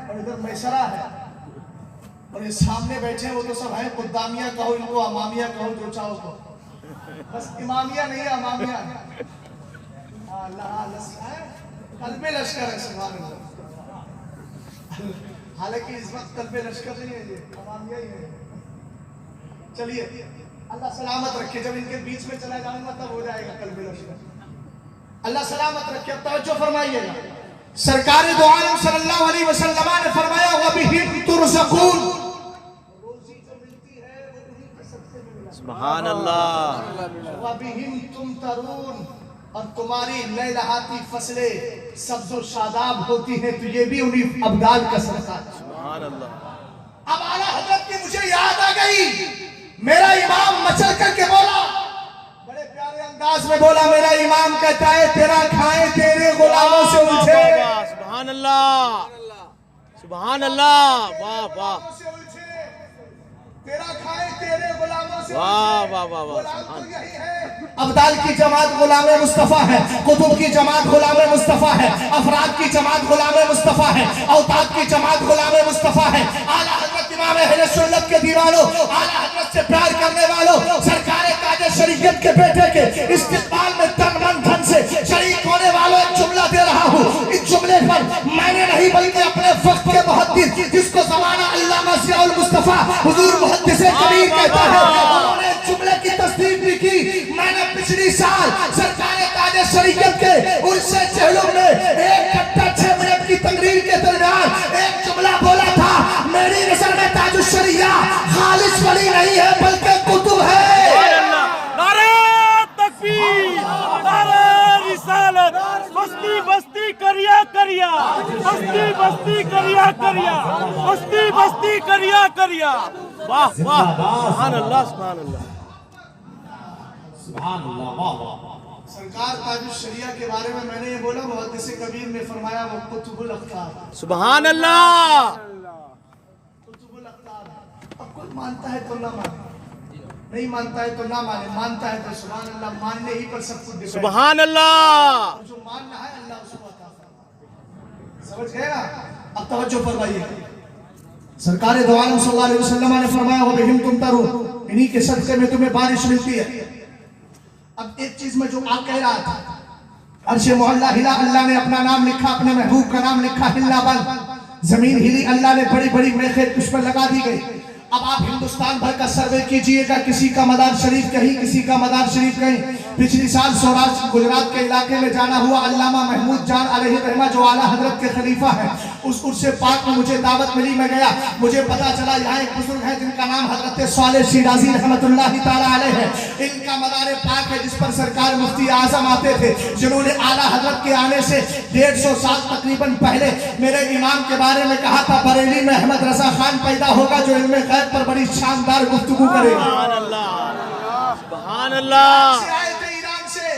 اور ادھر میسرہ ہے, اور یہ سامنے بیٹھے ہیں وہ تو سب ہیں قدامیہ کہو ان کو, امامیہ کہو, جو چاہو کو, بس امامیہ نہیں ہے, امامیہ ہے. قلب لشکر ہے, سبحان اللہ. حالانکہ اس وقت قلب لشکر نہیں ہے, یہ امامیہ ہی ہے. چلیے اللہ سلامت رکھے, جب ان کے بیچ میں چلا جاؤں گا تب ہو جائے گا قلب لشکر. اللہ سلامت رکھے. اب توجہ فرمائیے گا, سرکار دو عالم صلی اللہ علیہ وسلم نے فرمایا وَبِهِمْ تُرْزَقُونَ, روزی جو ملتی ہے وہ انہی کے صدقے میں ملا. سبحان اللہ وَبِهِمْ تُمْتَرُونَ، اور تمہاری لہلہاتی فصلیں سبز و شاداب ہوتی ہیں، تو یہ بھی انہیں ابدال کا صدقہ ہے۔ سبحان اللہ اب اعلیٰ حضرت کی مجھے یاد آ گئی، میرا امام مچل کر کے بولا، بڑے پیارے انداز میں بولا، میرا امام کہتا ہے تیرا کھائیں تیرے غلاموں سے الجھے، سبحان اللہ سبحان اللہ واہ واہ تیرا کھائیں تیرے غلاموں سے واہ واہ واہ واہ غلام سبحان تو یہی ہے۔ ابدال کی جماعت غلام مصطفیٰ ہے، قطب کی جماعت غلام مصطفیٰ ہے، افراد کی جماعت غلام مصطفیٰ ہے، اوتاد کی جماعت غلام مصطفیٰ ہے۔ اعلیٰ حضرت امام اہل سنت کے دیوانوں، اعلیٰ حضرت سے پیار کرنے والوں، سرکار تاج شریعت کے بیٹے کے استقبال میں تن من دھن سے شریک ہونے والوں، ایک جملہ دے رہا ہوں۔ اس جملے پر میں نے نہیں بلکہ اپنے وقت کے محدث جس کو زمانہ علامہ ضیاء المصطفیٰ حضور محدث کبیر کہتا ہے، انہوں نے اس جملے کی تصدیق بھی کی۔ میں نے پچھلی سال سرکار تاج شریعت کے عرص چہلم میں 1 گھنٹہ 6 منٹ کی تقریر کے درمیان ایک جملہ بولا تھا، میری نظر میں تاج الشریعہ خالص ولی نہیں ہے بلکہ قطب ہے۔ نعرہ تکبیر نعرہ رسالت بستی بستی کریا کریا بستی بستی کریا کریا بستی بستی کریا کریا واہ واہ سبحان اللہ سبحان اللہ سبحان اللہ واہ واہ۔ سرکار تاج الشریعہ کے بارے میں نے یہ بولا، محدث کبیر نے فرمایا وہ قطب الاقطاب، سبحان اللہ قطب الاقطاب ہے۔ اب کوئی مانتا ہے تو نہ مانے، نہیں مانتا ہے تو نہ مانے، مانتا ہے تو سبحان اللہ، ماننے ہی پر سب کچھ دکھائے۔ سبحان اللہ جو ماننا ہے اللہ اس کو عطا فرمائے۔ سمجھ گئے نا؟ اب توجہ فرمائیے، سرکار دو عالم صلی اللہ علیہ وسلم نے فرمایا وَبِهِمْ تُمْتَرُونَ، انہی کے صدقے میں تمہیں بارش ملتی ہے۔ اب ایک چیز میں جو آپ کہہ رہا تھا، عرش معلیٰ ہلا، اللہ نے اپنا نام لکھا، اپنے محبوب کا نام لکھا، ہلا بند، زمین ہلی، اللہ نے بڑی بڑی میخیں اس پر لگا دی گئی۔ اب آپ ہندوستان بھر کا سروے کیجئے گا، کسی کا مدار شریف کہیں، کسی کا مدار شریف کہیں۔ پچھلی سال سوراشٹر گجرات کے علاقے میں جانا ہوا، علامہ محمود جان علیہ رحمہ جو اعلیٰ حضرت کے خلیفہ ہیں، اس عرص پاک میں مجھے دعوت ملی، میں گیا، مجھے پتا چلا یہاں ایک بزرگ ہے جن کا نام حضرت صالح شیرازی رحمت اللہ تعالیٰ علیہ ہے، ان کا مدار پاک ہے جس پر سرکار مفتی اعظم آتے تھے، جنہوں نے اعلیٰ حضرت کے آنے سے 150 سال تقریباً پہلے میرے امام کے بارے میں کہا تھا بریلی میں احمد رضا خان پیدا ہوگا جو علم غیب پر بڑی شاندار گفتگو کرے گا۔ سبحان اللہ سبحان اللہ سے آئے تھے ایران سے،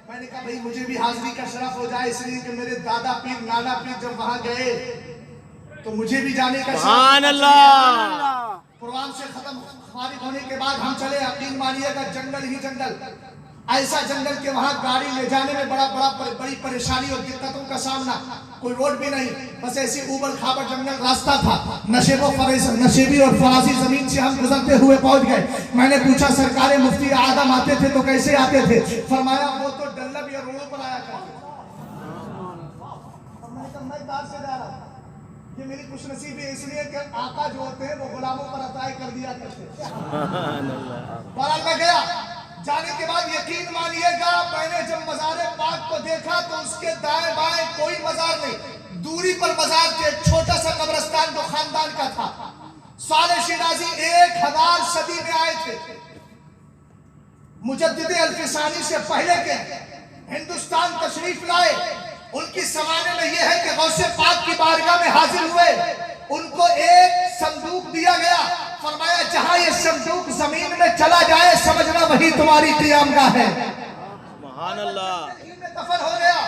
میں نے کہا بھئی مجھے بھی حاضری کا شرف ہو جائے، اس لیے کہ میرے دادا پیر نانا پیر جب وہاں گئے تو مجھے بھی جانے کا شرف۔ سبحان اللہ پروگرام سے ختم فارغ ہونے کے بعد ہم چلے، یقین مانیے گا جنگل ہی جنگل، ایسا جنگل کہ وہاں گاڑی لے جانے میں بڑی پریشانی اور دقتوں کا سامنا، کوئی روڈ بھی نہیں، بس ایسی اوبر کھابر جنگل راستہ تھا، نشیبی اور فرازی زمین سے ہم گزرتے ہوئے پہنچ گئے۔ میں نے پوچھا سرکار مفتی اعظم آتے تھے تو کیسے آتے تھے؟ فرمایا وہ تو ڈلب یا روڈوں پر آیا کرتے تھے۔ اور میں نے کہا میں کار سے جا رہا ہوں، یہ میری خوش نصیبی ہے، اس لیے کہ آقا جو ہوتے ہیں وہ غلاموں پر عطا کر دیا کرتے ہیں۔ بہرحال میں گیا، جانے کے بعد یقین مانیے گا میں نے جب مزار پاک کو دیکھا تو اس کے دائیں بائیں کوئی مزار نہیں، دوری پر مزار تھے، ایک چھوٹا سا قبرستان جو خاندان کا تھا۔ صالح شیرازی 1000 صدی میں آئے تھے، مجدد الفسانی سے پہلے کے ہندوستان تشریف لائے۔ ان کی سمانے میں یہ ہے کہ غوث پاک کی بارگاہ میں حاضر ہوئے، ان کو ایک صندوق دیا گیا، فرمایا جہاں یہ صندوق زمین میں چلا جائے سمجھنا وہی تمہاری قیام گاہ ہے۔ سبحان اللہ میں دفن ہو گیا،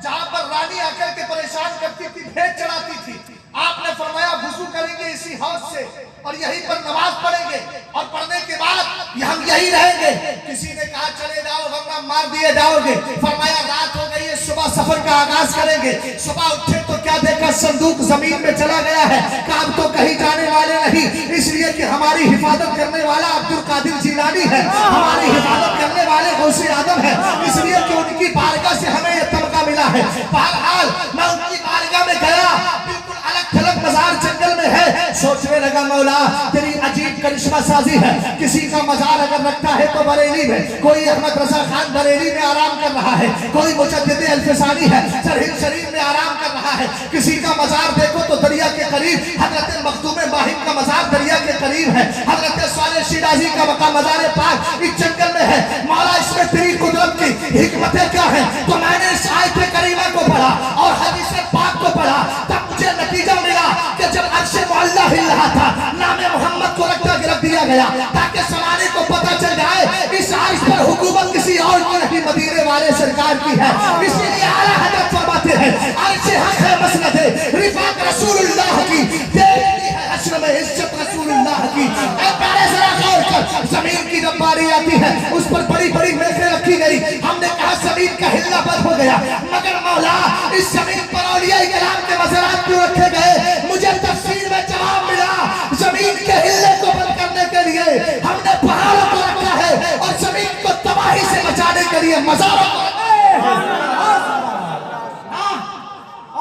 جہاں پر رانی آ کر کے پریشان کرتی تھی، بھیٹ چڑھاتی تھی، آپ نے فرمایا وضو کریں گے اسی حوض سے اور یہیں پر نماز پڑھیں گے اور پڑھنے کے بعد ہم یہی رہیں گے۔ کسی نے کہا چلے جاؤ ورنہ مار دیے جاؤ گے، فرمایا رات ہو گئی ہے، صبح سفر کا آغاز کریں گے۔ صبح اٹھے تو کیا دیکھا؟ صندوق زمین میں چلا گیا ہے، کہا اب تو کہیں جانے والے نہیں، اس لیے کہ ہماری حفاظت کرنے والا عبد القادر جیلانی ہے، ہماری حفاظت کرنے والے غوث اعظم ہے، اس لیے کہ ان کی بارگاہ سے ہمیں یہ تمغہ ملا ہے۔ بہرحال میں ان کی بارگاہ میں گیا، بالکل الگ تھلگ مزار جنگل میں ہے، سوچنے لگا مولا تیری عجیب کرشمہ سازی ہے، کسی کا مزار اگر رکھتا ہے تو بریلی میں، کوئی احمد رضا خان بریلی میں آرام کر رہا ہے، کوئی مجدد الفسانی ہے سرہند شریف میں آرام کر رہا ہے، کسی کا مزار دیکھو تو دریا کے قریب حضرت مخدوم ماہم کا مزار دریا کے قریب ہے. حضرت صالح شیرازی کا مقام مزار پاک اس جنگل میں ہے. مولا اس میں تیری قدرت کی حکمتیں کیا ہیں؟ تو میں نے اس آیت کریمہ کو پڑھا اور حدیث پاک کو پڑھا. تب مجھے نتیجہ ملا کہ جب عرش معلّہ ہل رہا تھا نام محمد کو رکھ دیا گیا تاکہ زمانے کو پتہ چل جائے اس عرش پر حکومت کسی اور کی نہیں, مدینے والے سرکار کی ہے. اسی لیے اعلیٰ حضرت فرماتے ہیں عرش حق ہے مسند ہے رفاق رسول اللہ کی, دیکھنی ہے حشر میں عزت رسول اللہ کی. اے پیارے ذرا غور کر, زمین کی جب باری آتی ہے اس پر بڑی بڑی میخیں رکھی گئی. ہم نے کہا زمین کا ہلنا بند ہو گیا, مگر مولا اس زمین پر اولیاء کرام کے مزارات کیوں رکھے گئے؟ مجھے تفسیر میں جواب ملا, زمین کے ہلنے کو بند کرنے کے لیے ہم نے پہاڑوں کو رکھا ہے اور زمین کو تباہی سے بچانے کے لیے مزاروں کو رکھا ہے.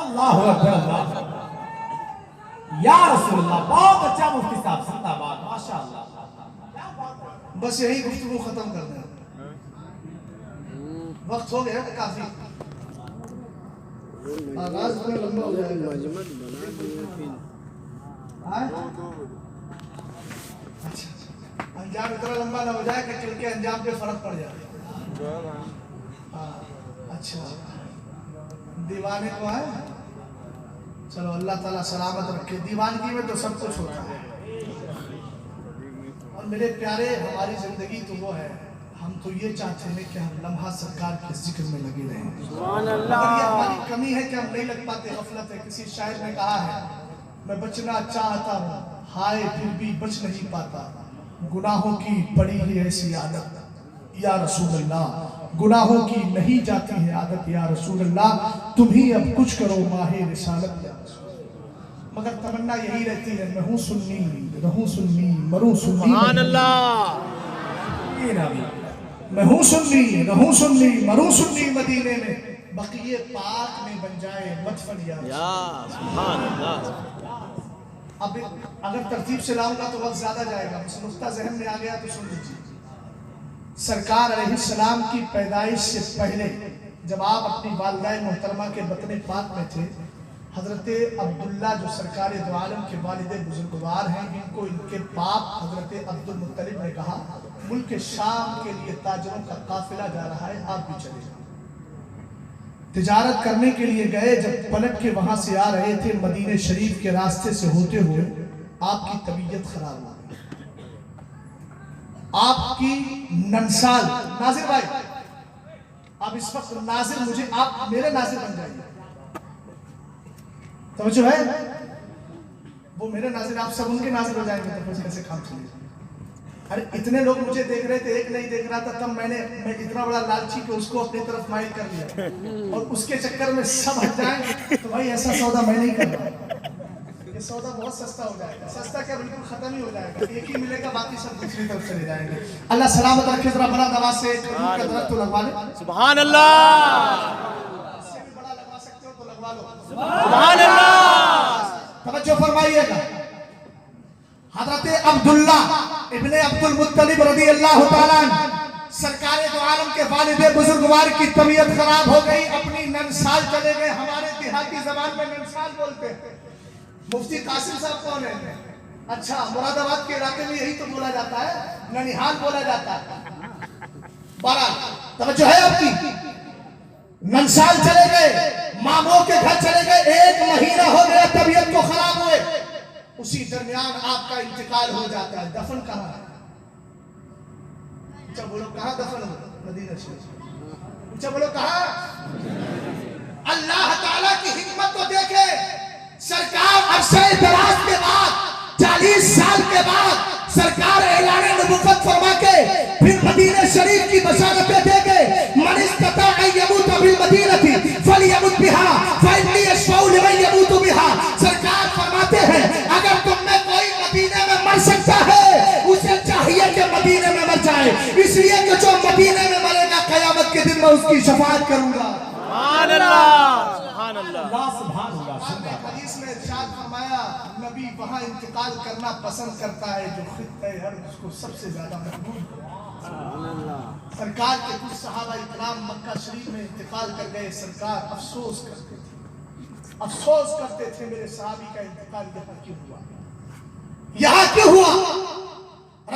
اللہ اکبر, اللہ یا رسول اللہ. بہت اچھا مفتی صاحب, زندہ باد, ماشاءاللہ. بس یہی گفتگو ختم کر دیں, وقت ہو گیا کافی. آغاز میں لمبا ہو جائے گا. انجام اتنا لمبا نہ ہو جائے کہ چل کے انجام پہ فرق پڑ جائے. اچھا دیوانے کو ہے, چلو اللہ تعالیٰ سلامت رکھے. دیوانگی میں تو سب کچھ ہوتا ہے, اور میرے پیارے ہماری زندگی تو وہ ہے, ہم تو یہ چاہتے ہیں کہ ہم لمحہ سرکار کے ذکر میں لگے رہیں. مگر یہ ہماری کمی ہے کہ ہم نہیں لگ پاتے, غفلت ہے. کسی شاعر نے کہا ہے میں بچنا چاہتا ہوں ہائے پھر بھی بچ نہیں پاتا, گناہوں کی پڑی ہی ایسی عادت یا رسول اللہ, گناہوں کی نہیں جاتی ہے عادت یا رسول اللہ, تم ہی اب کچھ کرو ماہ رسالت یا رسول اللہ. مگر تمنا یہی رہتی ہے میں ہوں سنی رہوں سنی مروں سنی. سبحان اللہ. میں ہوں سنی رہوں سنی مروں سنی مدینے میں, بقیہ پاک میں بن جائے مدفن یا سبحان اللہ. اب اگر ترتیب سے لاؤں گا تو وقت زیادہ جائے گا, بس نقطہ ذہن میں آ گیا تو سن لیجیے. سرکار علیہ السلام کی پیدائش سے پہلے جب آپ اپنی والدہ محترمہ کے بطن پاک میں تھے, حضرت عبداللہ جو سرکار دو عالم کے والد بزرگوار ہیں, ان کو ان کے باپ حضرت عبد المطلب نے کہا ملک شام کے لیے تاجروں کا قافلہ جا رہا ہے, آپ بھی چلے جائیں. تجارت کرنے کے لیے گئے, جب پلٹ کے وہاں سے آ رہے تھے مدینہ شریف کے راستے سے ہوتے ہوئے آپ کی طبیعت خراب ہو گئی. آپ کی ننسال, ناظر بھائی آپ اس وقت ناظر, مجھے آپ میرے ناظر بن جائیے, توجہ ہے, وہ میرے ناظر آپ سب ان کے ناظر ہو جائیں گے تو پھر کیسے کام چلے گا. ارے اتنے لوگ مجھے دیکھ رہے تھے, ایک نہیں دیکھ رہا تھا, تب میں اتنا بڑا لالچی کہ اس کو اپنی طرف مائل کر لیا, اور اس کے چکر میں سب ہٹ جائیں تو بھائی ایسا سودا میں نہیں کر رہا. یہ سودا بہت سستا ہو جائے گا, سستا کیا بالکل ختم ہی ہو جائے گا, ایک ہی ملے گا, باقی سب دوسری طرف چلے جائیں گے. اللہ سلامت رکھے. ذرا بڑا دوا سے کا درخت تو لگوا لے. سبحان اللہ. اس سے بھی بڑا لگوا سکتے ہو تو لگوا لو. سبحان اللہ. توجہ فرمائیے گا. حضرت عبداللہ ابن عبد المطلب رضی اللہ تعالیٰ سرکار دو عالم کے والد بزرگوار کی طبیعت خراب ہو گئی, اپنی ننسال چلے گئے. ہمارے دیہاتی زبان میں ننسال بولتے ہیں. مفتی قاسم صاحب کون ہے؟ اچھا, مراد آباد کے علاقے میں یہی تو بولا جاتا ہے, ننیحال بولا جاتا ہے. بہرحال توجہ ہے آپ کی. ننسال چلے گئے, ماموں کے گھر چلے گئے, 1 مہینہ ہو گیا طبیعت کو خراب ہوئے. اسی درمیان آپ کا انتقال ہو جاتا ہے. دفن کہاں ہے؟ اچھا بولو کہاں دفن ہو؟ مدینہ شریف. اچھا بولو کہاں؟ اللہ تعالیٰ کی حکمت کو دیکھے, سرکار عرصہ دراز کے بعد 40 سال کے بعد سرکار اعلان نبوت فرما کے پھر مدینہ شریف کی بشارتیں دے گئے. من استطاع ان یموت بالمدینہ فلیمت بها فانی اشفع لمن یموت بها. سرکار فرماتے ہیں اگر تم میں کوئی مدینہ میں مر سکتا ہے اسے چاہیے کہ مدینہ میں مر جائے, اس لیے کہ جو مدینہ میں مرے گا قیامت کے دن میں اس کی شفاعت کروں گا. سبحان اللہ. سبحان اللہ. سبحان اللہ. حدیث میں ارشاد فرمایا نبی وہاں انتقال کرنا پسند کرتا ہے جو خطہ عرب اس کو سب سے زیادہ محبوب ہے. سرکار کے کچھ صحابہ اکرام مکہ شریف میں انتقال کر گئے. سرکار افسوس کرتے تھے میرے صحابی کا انتقال یہاں کیوں ہوا, یہاں کیوں ہوا.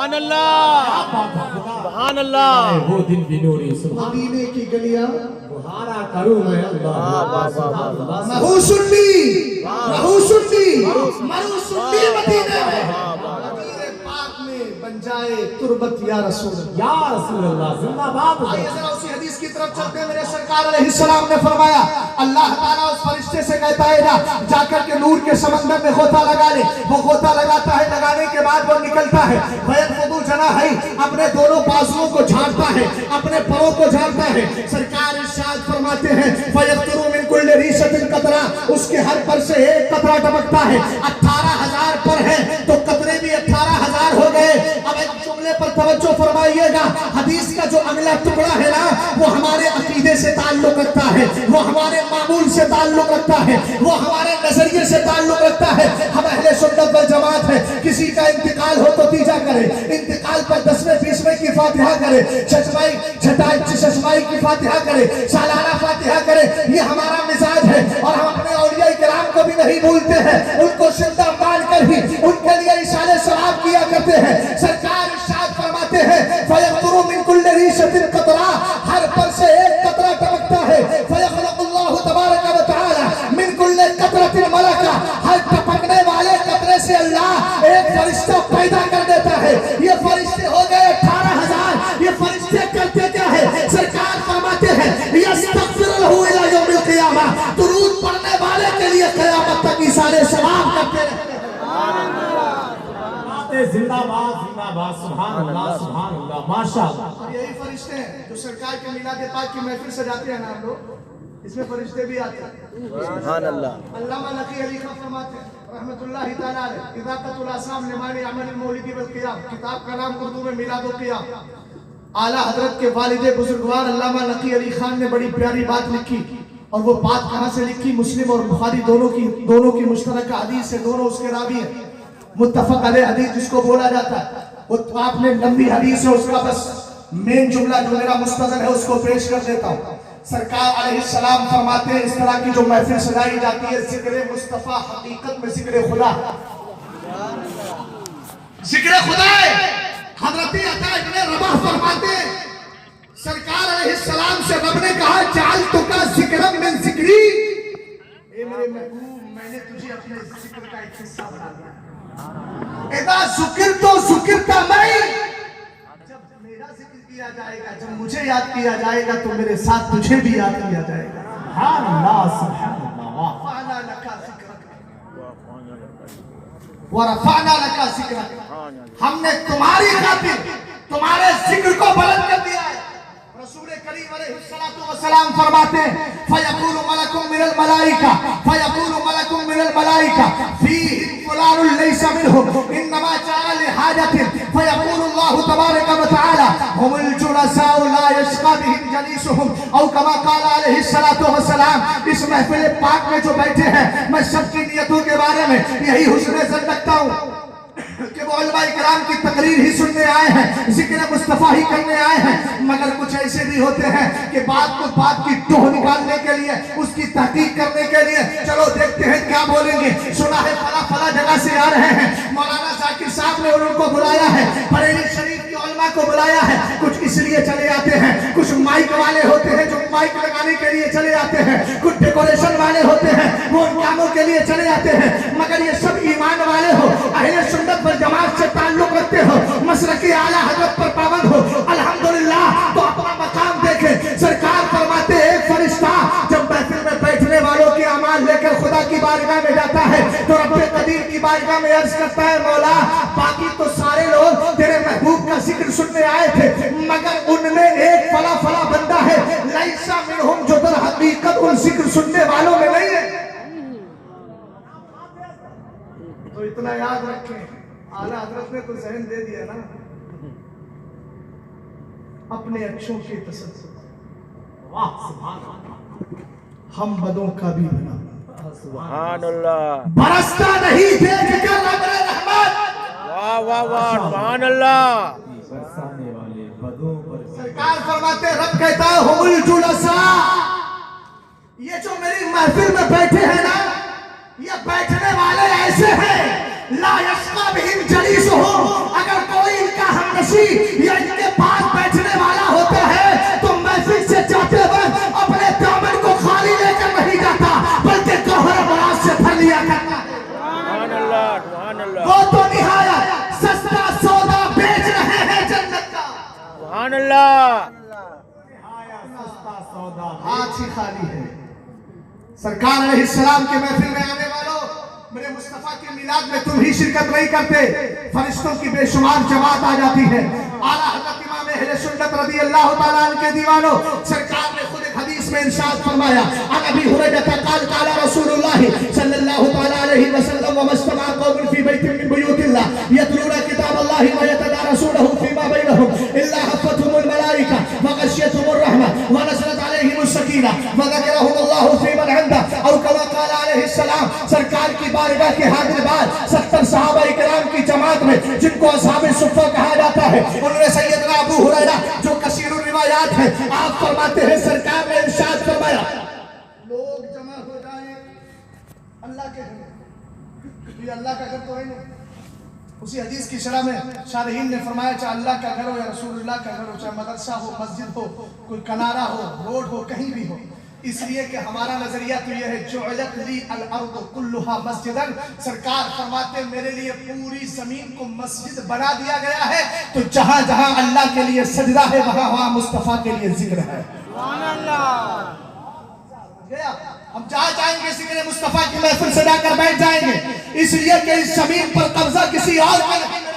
سبحان اللہ سبحان اللہ. وہ دن بھی نوری سبحان مدینے کی گلیاں بہارا کروں میں اللہ. مہو سنی مہو سنی مرو سنی مدینے میں مدینے پاک میں بن جائے تربت یا رسول اللہ. یا رسول اللہ زندہ باد. آئیے ذرا اسی حدیث کی طرف چلتے ہیں. میرے سرکار علیہ السلام نے فرمایا اللہ تعالیٰ اس فرشتے سے کہتا ہے جا کر کے نور کے سمندر میں غوطہ لگا لے. وہ غوطہ لگاتا ہے, لگانے کے بعد وہ نکلتا ہے. فَيَنْفُضُ جَنَاحَيْهِ اپنے دونوں بازوؤں کو جھاڑتا ہے, اپنے پروں کو جھاڑتا ہے. سرکار ارشاد فرماتے ہیں فَيَقْطُرُ مِنْ كُلِّ رِيشَةٍ قَطْرَةٌ اس کے ہر پر سے ایک قطرہ ٹپکتا ہے. 18,000 پر ہے تو قطرے بھی 18,000 ہو گئے. اب ایک جملے پر توجہ فرمائیے گا. حدیث کا جو اگلا ٹکڑا ہے نا وہ ہمارے عقیدے سے تعلق رکھتا ہے, وہ ہمارے معمول سے تعلق رکھتا ہے, وہ ہمارے نظریے سے تعلق رکھتا ہے. ہم اہل سنت والجماعت ہے. کسی کا انتقال ہو تو تیجا کرے, انتقال پر 10ویں 20ویں کی فاتحہ کرے, چھٹائی کی فاتحہ کرے, سالانہ فاتحہ کرے. یہ ہمارا مزاج ہے اور ہم اپنے اولیاء کرام کو بھی نہیں بھولتے ہیں. ان کو زندہ مان کر ہی ان کے لیے اشارے ثواب کیا کرتے ہیں. سرکار ارشاد فرماتے ہیں فَيَقْطُرُ مِنْ كُلِّ رِيشَةٍ قَطْرَةٌ ہر پر سے ایک قطرہ ٹپکتا ہے. فَيَخْلَقُ اللَّهُ تَبَارَكَ وَتَعَالَى مِنْ كُلِّ قَطْرَةٍ مَلَكًا ہر ٹپکنے والے قطرے سے اللہ ایک فرشتہ پیدا کر دیتا ہے. یہ فرشتے ہو گئے 18,000. یہ فرشتے کرتے کیا ہے؟ سرکار فرماتے ہیں يَسْتَغْفِرُ لَهُ إِلَى يَوْمِ الْقِيَامَةِ درود پڑھنے والے کے لیے قیامت تک اشارے ثواب کرتے رہتے ہیں. زندہ باد سبحان اللہ سبحان اللہ ماشاءاللہ. اور یہی فرشتے ہیں جو سرکار کے میلاد پاک کی محفل سجاتے ہیں نا ہم لوگ, اس میں فرشتے بھی آتے ہیں. سبحان اللہ. علامہ نقی علی خان فرماتے ہیں رحمت اللہ تعالیٰ علیہ اضافۃ الاحسام لمعنی عمل المولد والقیام, کتاب کا نام اردو میں میلاد و قیام. اعلیٰ حضرت کے والد بزرگوار علامہ نقی علی خان نے بڑی پیاری بات لکھی. اور وہ بات کہاں سے لکھی؟ مسلم اور بخاری دونوں کی مشترکہ حدیث ہے, دونوں اس کے راوی ہیں. متفق علیہ حدیث جس کو بولا جاتا ہے. وہ آپ نے لمبی حدیث ہے, اس کا بس مین جملہ جو میرا مستدل ہے اس کو پیش کر دیتا ہوں. سرکار علیہ السلام فرماتے ہیں اس طرح کی جو محفل سجائی جاتی ہے ذکر مصطفیٰ حقیقت میں ذکر خدا, ذکر خدا ہے. حضرت عطا ابن رباح فرماتے ہیں سرکار علیہ السلام سے رب نے کہا جعلتک ذکرا من ذکری, اے میرے محبوب میں نے تجھے اپنے ذکر کا ایک حصہ بنا دیا. اذا ذکر تو ذکر کا میں, جب میرا ذکر کیا جائے گا, جب مجھے یاد کیا جائے گا تو میرے ساتھ تجھے بھی یاد کیا جائے گا. سبحان اللہ سبحان اللہ. ورفعنا لك ذکرک ورفعنا لك ذکرک, ہم نے تمہاری خاطر تمہارے ذکر کو بلند کر دیا ہے. رسول کریم علیہ السلام فرماتے ہیں فَيَقُولُ مَلَكٌ مِّنَ الْمَلَائِكَةِ فَيَقُولُ مَلَكٌ مِّنَ الْمَلَائِكَةِ فِيهِمْ فُلَانٌ لَيْسَ مِنْهُمْ إِنَّمَا جَاءَ لِحَاجَةٍ فَيَقُولُ اللَّهُ تَبَارَكَ وَتَعَالَى هُمُ الْجُلَسَاءُ لَا يَشْقَى بِهِمْ جَلِيسُهُمْ أو كما قال علیہ السلام. اس محفل پاک میں جو بیٹھے ہیں میں سب کی نیتوں کے بارے میں یہی حسن ظن رکھتا ہوں کہ وہ علماء کرام کی تقریر ہی سننے آئے ہیں, ذکر مصطفیٰ ہی کرنے آئے ہیں. مگر کچھ ایسے بھی ہوتے ہیں کہ بات کی ٹوہ نکالنے کے لیے, اس کی تحقیق کرنے کے لیے چلو دیکھتے ہیں کیا بولیں گے. سنا ہے فلاں جگہ سے آ رہے ہیں, مولانا ذاکر صاحب نے ان کو بلایا ہے, بریلی شریف کی علماء کو بلایا ہے. کچھ اس لیے چلے آتے ہیں, کچھ مائک والے ہوتے ہیں جو مائک لگانے کے لیے چلے آتے ہیں, کچھ ڈیکوریشن والے ہوتے ہیں وہ ان کاموں کے لیے چلے آتے ہیں. مگر یہ سب ایمان والے ہو, اہل سنت والجماعت سے تعلق رکھتے ہو, مسلک اعلیٰ حضرت پر پابند ہو الحمدللہ, تو اپنا مقام دیکھیں. سرکار فرماتے ہیں ایک فرشتہ جب محفل میں بیٹھنے والوں کے اعمال لے کر خدا کی بارگاہ میں جاتا ہے تو رب قدیر کی بارگاہ میں عرض کرتا ہے مولا باقی تو سارے لوگ تیرے محبوب کا ذکر سننے آئے تھے مگر ان میں ایک فلا بندہ ہے لیسا منہم جو در حقیقت ان ذکر سننے والوں میں نہیں ہے. تو اتنا یاد رکھیں, اعلیٰ حضرت نے تو ذہن دے دیا نا, اپنے اچھوں کی تسلسل ہم بدوں کا بھی بنا. سبحان اللہ. برستا نہیں دیکھ کر ابر رحمت. واہ واہ واہ سبحان اللہ. برسانے والے بدوں پر سرکار فرماتے رب کہتا ہے ہم الجلساء, یہ جو میری محفل میں بیٹھے ہیں نا یہ بیٹھنے والے ایسے ہیں لا یشقى بهم جلیسهم, اگر کوئی ان کا مسیح یا ان کے پاس بیٹھنے والا ہوتا ہے تو محفل سے جاتے وقت اپنے دامن کو خالی لے کر نہیں جاتا بلکہ گوہر مراد سے بھر لیا کرتا ہے. وہ تو نہایت سستا سودا بیچ رہے ہیں جنت کا. سبحان اللہ. ہاتھ ہی خالی ہے. سرکار علیہ السلام کے محفل میں آنے والوں، میرے مصطفیٰ کے میلاد میں تم ہی شرکت نہیں کرتے، فرشتوں کی بے شمار جماعت آ جاتی ہے. اعلیٰ حضرت امام اہل سنت رضی اللہ تعالیٰ عنہ کے دیوانوں، سرکار نے خود ایک حدیث میں ارشاد فرمایا، عن ابی ہریرہ قال قال رسول اللہ صلی اللہ تعالیٰ علیہ وسلم وما اجتمع قوم فی بیت من بیوت اللہ یتلون کتاب اللہ ویتدارسونہ فیما بینہم الا حفتهم الملائکہ وغشیتهم الرحمہ ونزلت علیہم السکینہ وذکرهم اللہ فی من عنده او کما قال علیہ السلام. سرکار کی بارگاہ کے حاضر بعد 70 صحابہ کرام کی جماعت میں جن کو اصحاب صفہ کہا جاتا ہے، ان میں سیدنا ابو ہریرہ جو کثیر الروایات ہیں، آپ فرماتے ہیں سرکار نے ارشاد فرمایا لوگ جمع ہو جائیں اللہ کے گھر. یہ اللہ کا گھر تو ہے نہیں. اسی حدیث کی شرح میں شارحین نے فرمایا چاہے اللہ کا گھر ہو یا رسول اللہ کا گھر ہو، چاہے مدرسہ ہو، مسجد ہو، کوئی کنارہ ہو، روڈ ہو، کہیں بھی ہو، اس لیے کہ ہمارا نظریہ تو یہ ہے جعلت لی الارض کلھا مسجدا. سرکار فرماتے ہیں میرے لیے پوری زمین کو مسجد بنا دیا گیا ہے، تو جہاں جہاں اللہ کے لیے سجدہ ہے وہاں وہاں مصطفیٰ کے لیے ذکر ہے. سبحان اللہ. ہم جہاں جائیں گے ذکر مصطفیٰ کی محفل سے جا کر بیٹھ جائیں گے، اس لیے کہ اس زمین پر قبضہ کسی اور کا نہیں.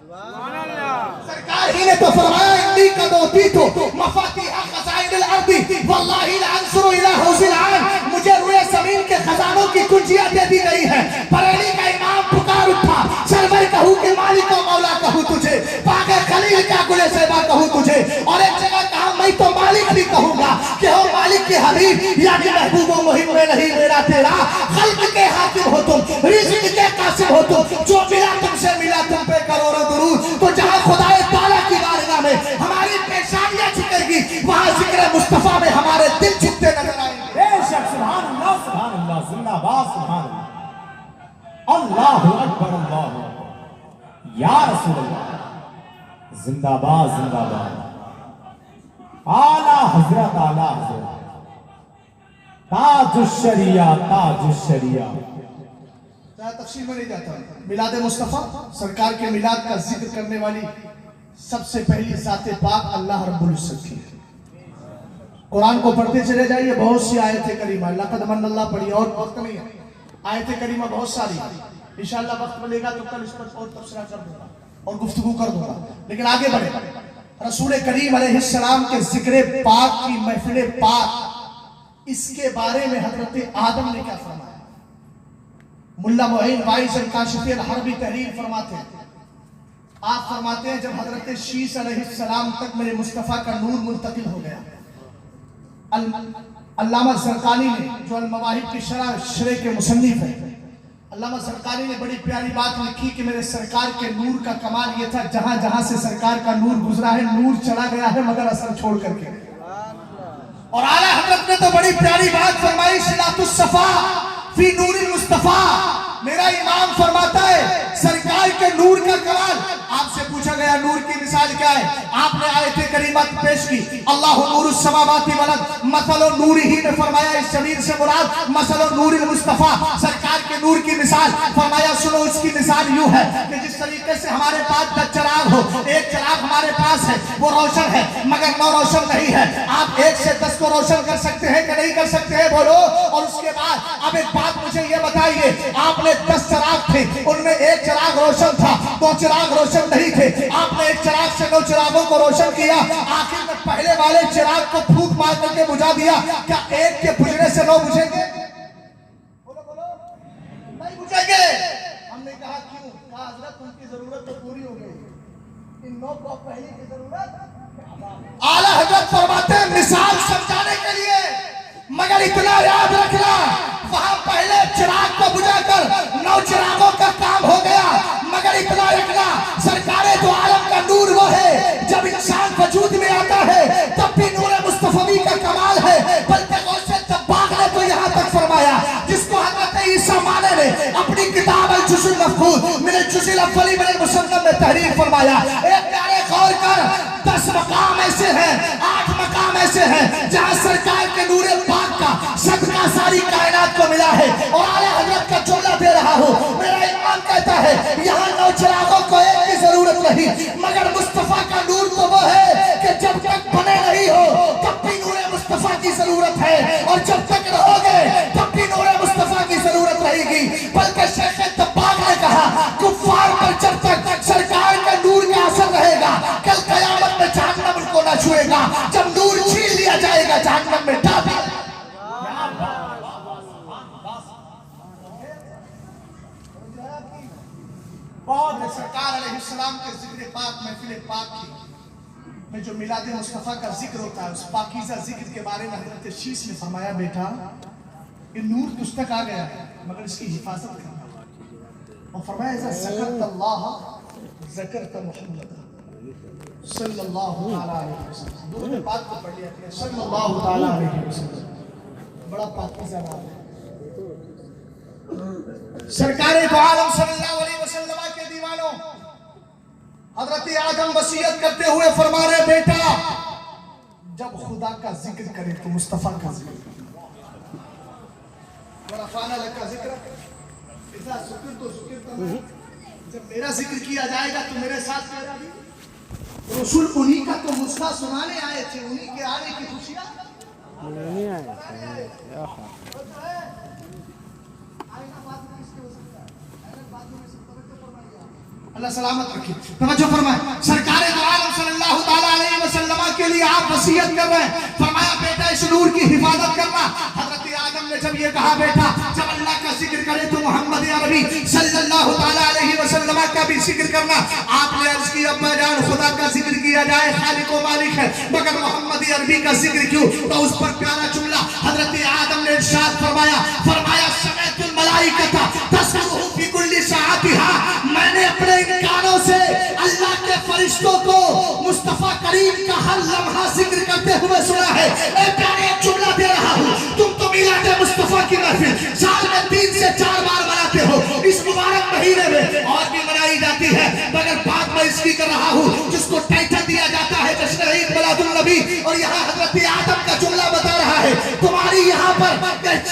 سبحان اللہ. سرکار ہی نے تو فرمایا انی قد اوتیت مفاتیح خزائن الارض واللہ لانظر الی حوض العین. مجھے روئے زمین کے خزانوں کی کنجیاں دے دی گئی ہیں. بریلی کا امام پکار اٹھا، سرور کہوں کہ مالک و مولا کہوں تجھے، باغ خلیل کا گل زیبا کہوں تجھے، اور ایک جگہ کہا میں تو مالک بھی کہوں گا کہ ہو مالک کے حبیب یعنی محبوب و مہم میں نہیں میرا تیرا. خلق کے حاکم ہو تم، رزق کے قاسم ہو تم، جو ملا تم سے ملا تم پہ کروڑوں درود. تو جہاں خدا تعالیٰ کی بارگاہ میں ہماری پیشانیاں جھکے گی وہاں ذکر مصطفیٰ میں ہمارے دل جھکتے نظر آئیں گے. بے شک سبحان اللہ زندہ باد سبحان اللہ. اللہ اکبر اللہ یا رسول اللہ. زندہ باد اعلیٰ حضرت تاج الشریعہ تفصیل میں نہیں جاتا. میلاد مصطفیٰ سرکار کے میلاد کا ذکر کرنے والی سب سے پہلی ذات پاک اللہ رب العزت کی. قرآن کو پڑھتے چلے جائیے، بہت سی آیت کریمہ لقد من اللہ پڑھی اور وقت نہیں ہے. آیت کریمہ بہت ساری، انشاءاللہ وقت ملے گا تو کل اس پر اور تبصرہ کر دوں گا اور گفتگو کر دوں گا. لیکن آگے بڑھے. رسول کریم علیہ السلام کے ذکر پاک کی محفل پاک، اس کے بارے میں حضرت آدم نے کیا فرمایا؟ ملا معین وائز الکاشفی الحربی تحریر فرماتے ہیں، آپ فرماتے ہیں جب حضرت شیس علیہ السلام تک میرے مصطفیٰ کا نور منتقل ہو گیا. علامہ زرقانی نے جو المواہب کی شرح کے مصنف ہیں، علامہ زرقانی نے بڑی پیاری بات لکھی کہ میرے سرکار کے نور کا کمال یہ تھا جہاں جہاں سے سرکار کا نور گزرا ہے نور چلا گیا ہے مگر اثر چھوڑ کر کے. اور اعلیٰ حضرت نے تو بڑی پیاری بات فرمائی صلاۃ الصفا فی نور المصطفیٰ. میرا امام فرماتا ہے سرکار کے نور کا کمال. آپ سے پوچھا گیا نور کی مثال کیا ہے؟ آپ نے آیت کریمہ پیش کی اللہ نور السماوات والارض مثل نورہ میں فرمایا اس زمین سے مراد مثل نور المصطفیٰ، سرکار کے نور کی مثال. فرمایا سنو اس کی مثال یوں ہے کہ جس طریقے سے ہمارے پاس 10 چراغ ہو، ایک چراغ ہمارے پاس ہے وہ روشن ہے مگر 9 روشن نہیں ہے. آپ 1 سے 10 کو روشن کر سکتے ہیں کہ نہیں کر سکتے ہیں بولو؟ اور اس کے بعد اب ایک بات مجھے یہ بتائیے، آپ نے 10 چراغ تھے، ان میں ایک چراغ روشن تھا، 2 چراغ روشن نہیں تھے. آپ نے ایک چراغ سے 9 چراغوں کو روشن کیا، آخر میں پہلے والے چراغ کو پھونک مار کر کے بجھا دیا. کیا ایک کے بجھنے سے 9 بجھیں گے؟ بولو نہیں بجھیں گے. ہم نے کہا کیوں؟ کہا حضرت ان کی ضرورت تو پوری ہو گئی، ان 9 کو پہلے کی ضرورت. اعلیٰ حضرت فرماتے ہیں مثال سمجھانے کے لیے مگر اتنا یاد رکھنا وہاں پہلے چراغ کو بجھا کر 9 چراغوں کا کام ہو گیا. مگر اتنا رکھنا سرکار دو عالم کا نور وہ ہے جب انسان وجود میں آتا ہے تب بھی نور مصطفی کا کمال ہے. بلکہ غوث جبار نے تو یہاں تک فرمایا جس کو حضرت عیسیٰ مانے نے اپنی کتاب الجزء المفقود من الجزء الاول من المسنن میں تحریر فرمایا. ایک پیارے ایسے ہیں جہاں سرکار کے نور پاک کا صدقہ ساری کائنات کو ملا ہے، اور اعلیٰ حضرت کا جملہ دے رہا ہوں، میرا امام کہتا ہے یہاں نو چراغوں کو ایک کی ضرورت نہیں، مگر مصطفیٰ کا نور تو وہ ہے کہ جب تک بنے نہیں ہو تب بھی نور مصطفیٰ کی ضرورت ہے، اور جب تک رہو گے تب بھی نور مصطفیٰ کی ضرورت رہے گی۔ بلکہ شیخ طباغ نے کہا کفار پر جب تک سرکار کا نور کا اثر رہے گا کل قیامت میں جہنم ان کو نہ چھوئے گا، جب نور چھین لیا جائے گا جہنم میں ڈال دیا۔ بہت ہے سرکار علیہ السلام کے ذکر پاک محفل پاک کی میں جو میلاد مصطفیٰ کا ذکر ہوتا ہے، اس پاکیزہ ذکر کے بارے میں حضرت شیش نے فرمایا بیٹا یہ نور تجھ تک آ گیا ہے مگر اس کی حفاظت کرنا، اور فرمایا اذا ذکرت اللہ ذکرت محمد صلی اللہ علیہ وسلم، دونوں بات کو پڑھ لیا کہ صلی اللہ علیہ وسلم بڑا پاکیزہ نام ہے۔ سرکار دو عالم صلی اللہ علیہ وسلم کے دیوانوں، حضرت آدم وصیت کرتے ہوئے فرما رہے بیٹا جب خدا کا ذکر کرے تو مصطفیٰ کا ذکر ورفعنا لک ذکر اذا ذکر تو ذکر، جب میرا ذکر کیا جائے گا تو میرے ساتھ میرا بھی رسول انہی کا تو مصطفیٰ سنانے آئے تھے، انہی کے آنے کی خوشیاں نہیں آئے تھے۔ اللہ سلامت رکھے، توجہ فرمائے۔ سرکار دو عالم صلی اللہ تعالیٰ علیہ وسلم کے لیے آپ وصیت کر رہے ہیں، فرمایا بیٹا اس نور کی حفاظت کرنا۔ حضرت آدم نے جب یہ کہا بیٹا جب اللہ کا ذکر کرے تو محمد عربی صلی اللہ تعالیٰ علیہ وسلم کا بھی ذکر کرنا۔ آپ نے عرض کی ابا جان خدا کا ذکر کیا جائے خالق و مالک ہے مگر محمد عربی کا ذکر کیوں؟ تو اس پر پیارا جملہ حضرت آدم نے ارشاد فرمایا سمعت الملائکۃ تسبح فی کل ساعتھا، میں نے اپنے کانوں سے اللہ کے فرشتوں کو مصطفیٰ کریم کا ہر لمحہ ذکر کرتے ہوئے سنا ہے۔ اے پیارے ایک جملہ دے رہا ہوں، تم تو میلاد مصطفیٰ کی محفل سال میں 3 سے 4 بار مناتے ہو، اس مبارک مہینے میں اور بھی منائی جاتی ہے، مگر بات میں اس کی کر رہا ہوں جس کو ٹائٹل دیا جاتا ہے جشن عید میلاد النبی، اور یہاں حضرت آدم کا جملہ بتا رہا ہے تمہاری یہاں پر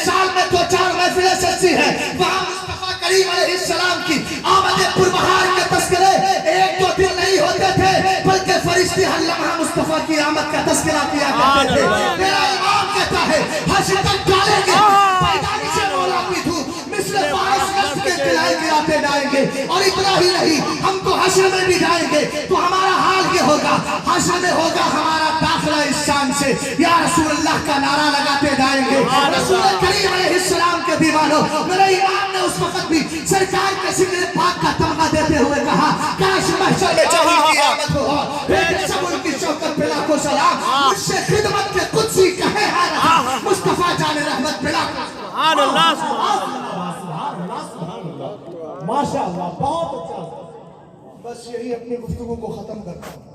سال میں 2-4 محفلیں سجتی ہے، وہاں مصطفیٰ کریم علیہ السلام کی آمد پربہار کے تذکرے 1-2 دن نہیں ہوتے تھے بلکہ فرشتے ہر لمحہ مصطفیٰ کی آمد کا تذکرہ کیا کرتے تھے۔ میرا امام کہتا ہے حشر تک ڈالیں گے پیدائش مولا کی دھوپ مثل فارس نسل کے قلعے گراتے جائیں گے، اور اتنا ہی نہیں ہم تو حشر میں بھی جائیں گے تو ہمارا حال یہ ہوگا، حشر میں ہوگا ہمارا داخلہ اس شان سے یا رسول اللہ کا نعرہ لگاتے جائیں گے۔ رسول کریم علیہ السلام کے دیوانوں، میرے امام نے اس وقت بھی سرکار کے ذکر پاک کا تمغہ دیتے ہوئے کہا کاش محشر میں جہاں کی آمد ہو، بیٹے سب ان کی شوکت پہ لاکھوں سلام، مجھ سے خدمت کے قدسی کہے ہے رہا مصطفیٰ جان رحمت پہ لاکھوں سبحان اللہ سبحان اللہ ماشاءاللہ، بہت اچھا۔ بس یہی اپنی گفتگو کو ختم کرتا ہوں۔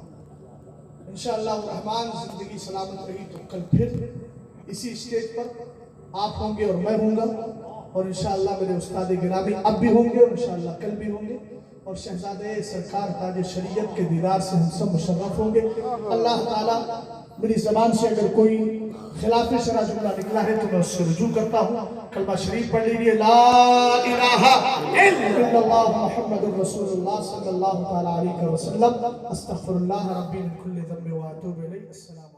انشاءاللہ الرحمن زندگی سلامت رہی تو کل پھر اسی اسٹیج پر آپ ہوں گے اور میں ہوں گا، اور انشاءاللہ میرے استاد گرامی اب بھی ہوں گے اور انشاءاللہ کل بھی ہوں گے، اور شہزادے سرکار تاج شریعت کے دیدار سے ہم سب مشرف ہوں گے۔ اللہ تعالیٰ میری زبان سے اگر کوئی خلاف شرع جملہ نکلا ہے تو میں اس سے رجوع کرتا ہوں۔ کلمہ شریف پڑھ لیجیے، لا الہ الا اللہ محمد رسول اللہ صلی اللہ تعالیٰ علیہ وسلم، استغفر اللہ ربی من کل ذنب و اتوب الیہ۔ السلام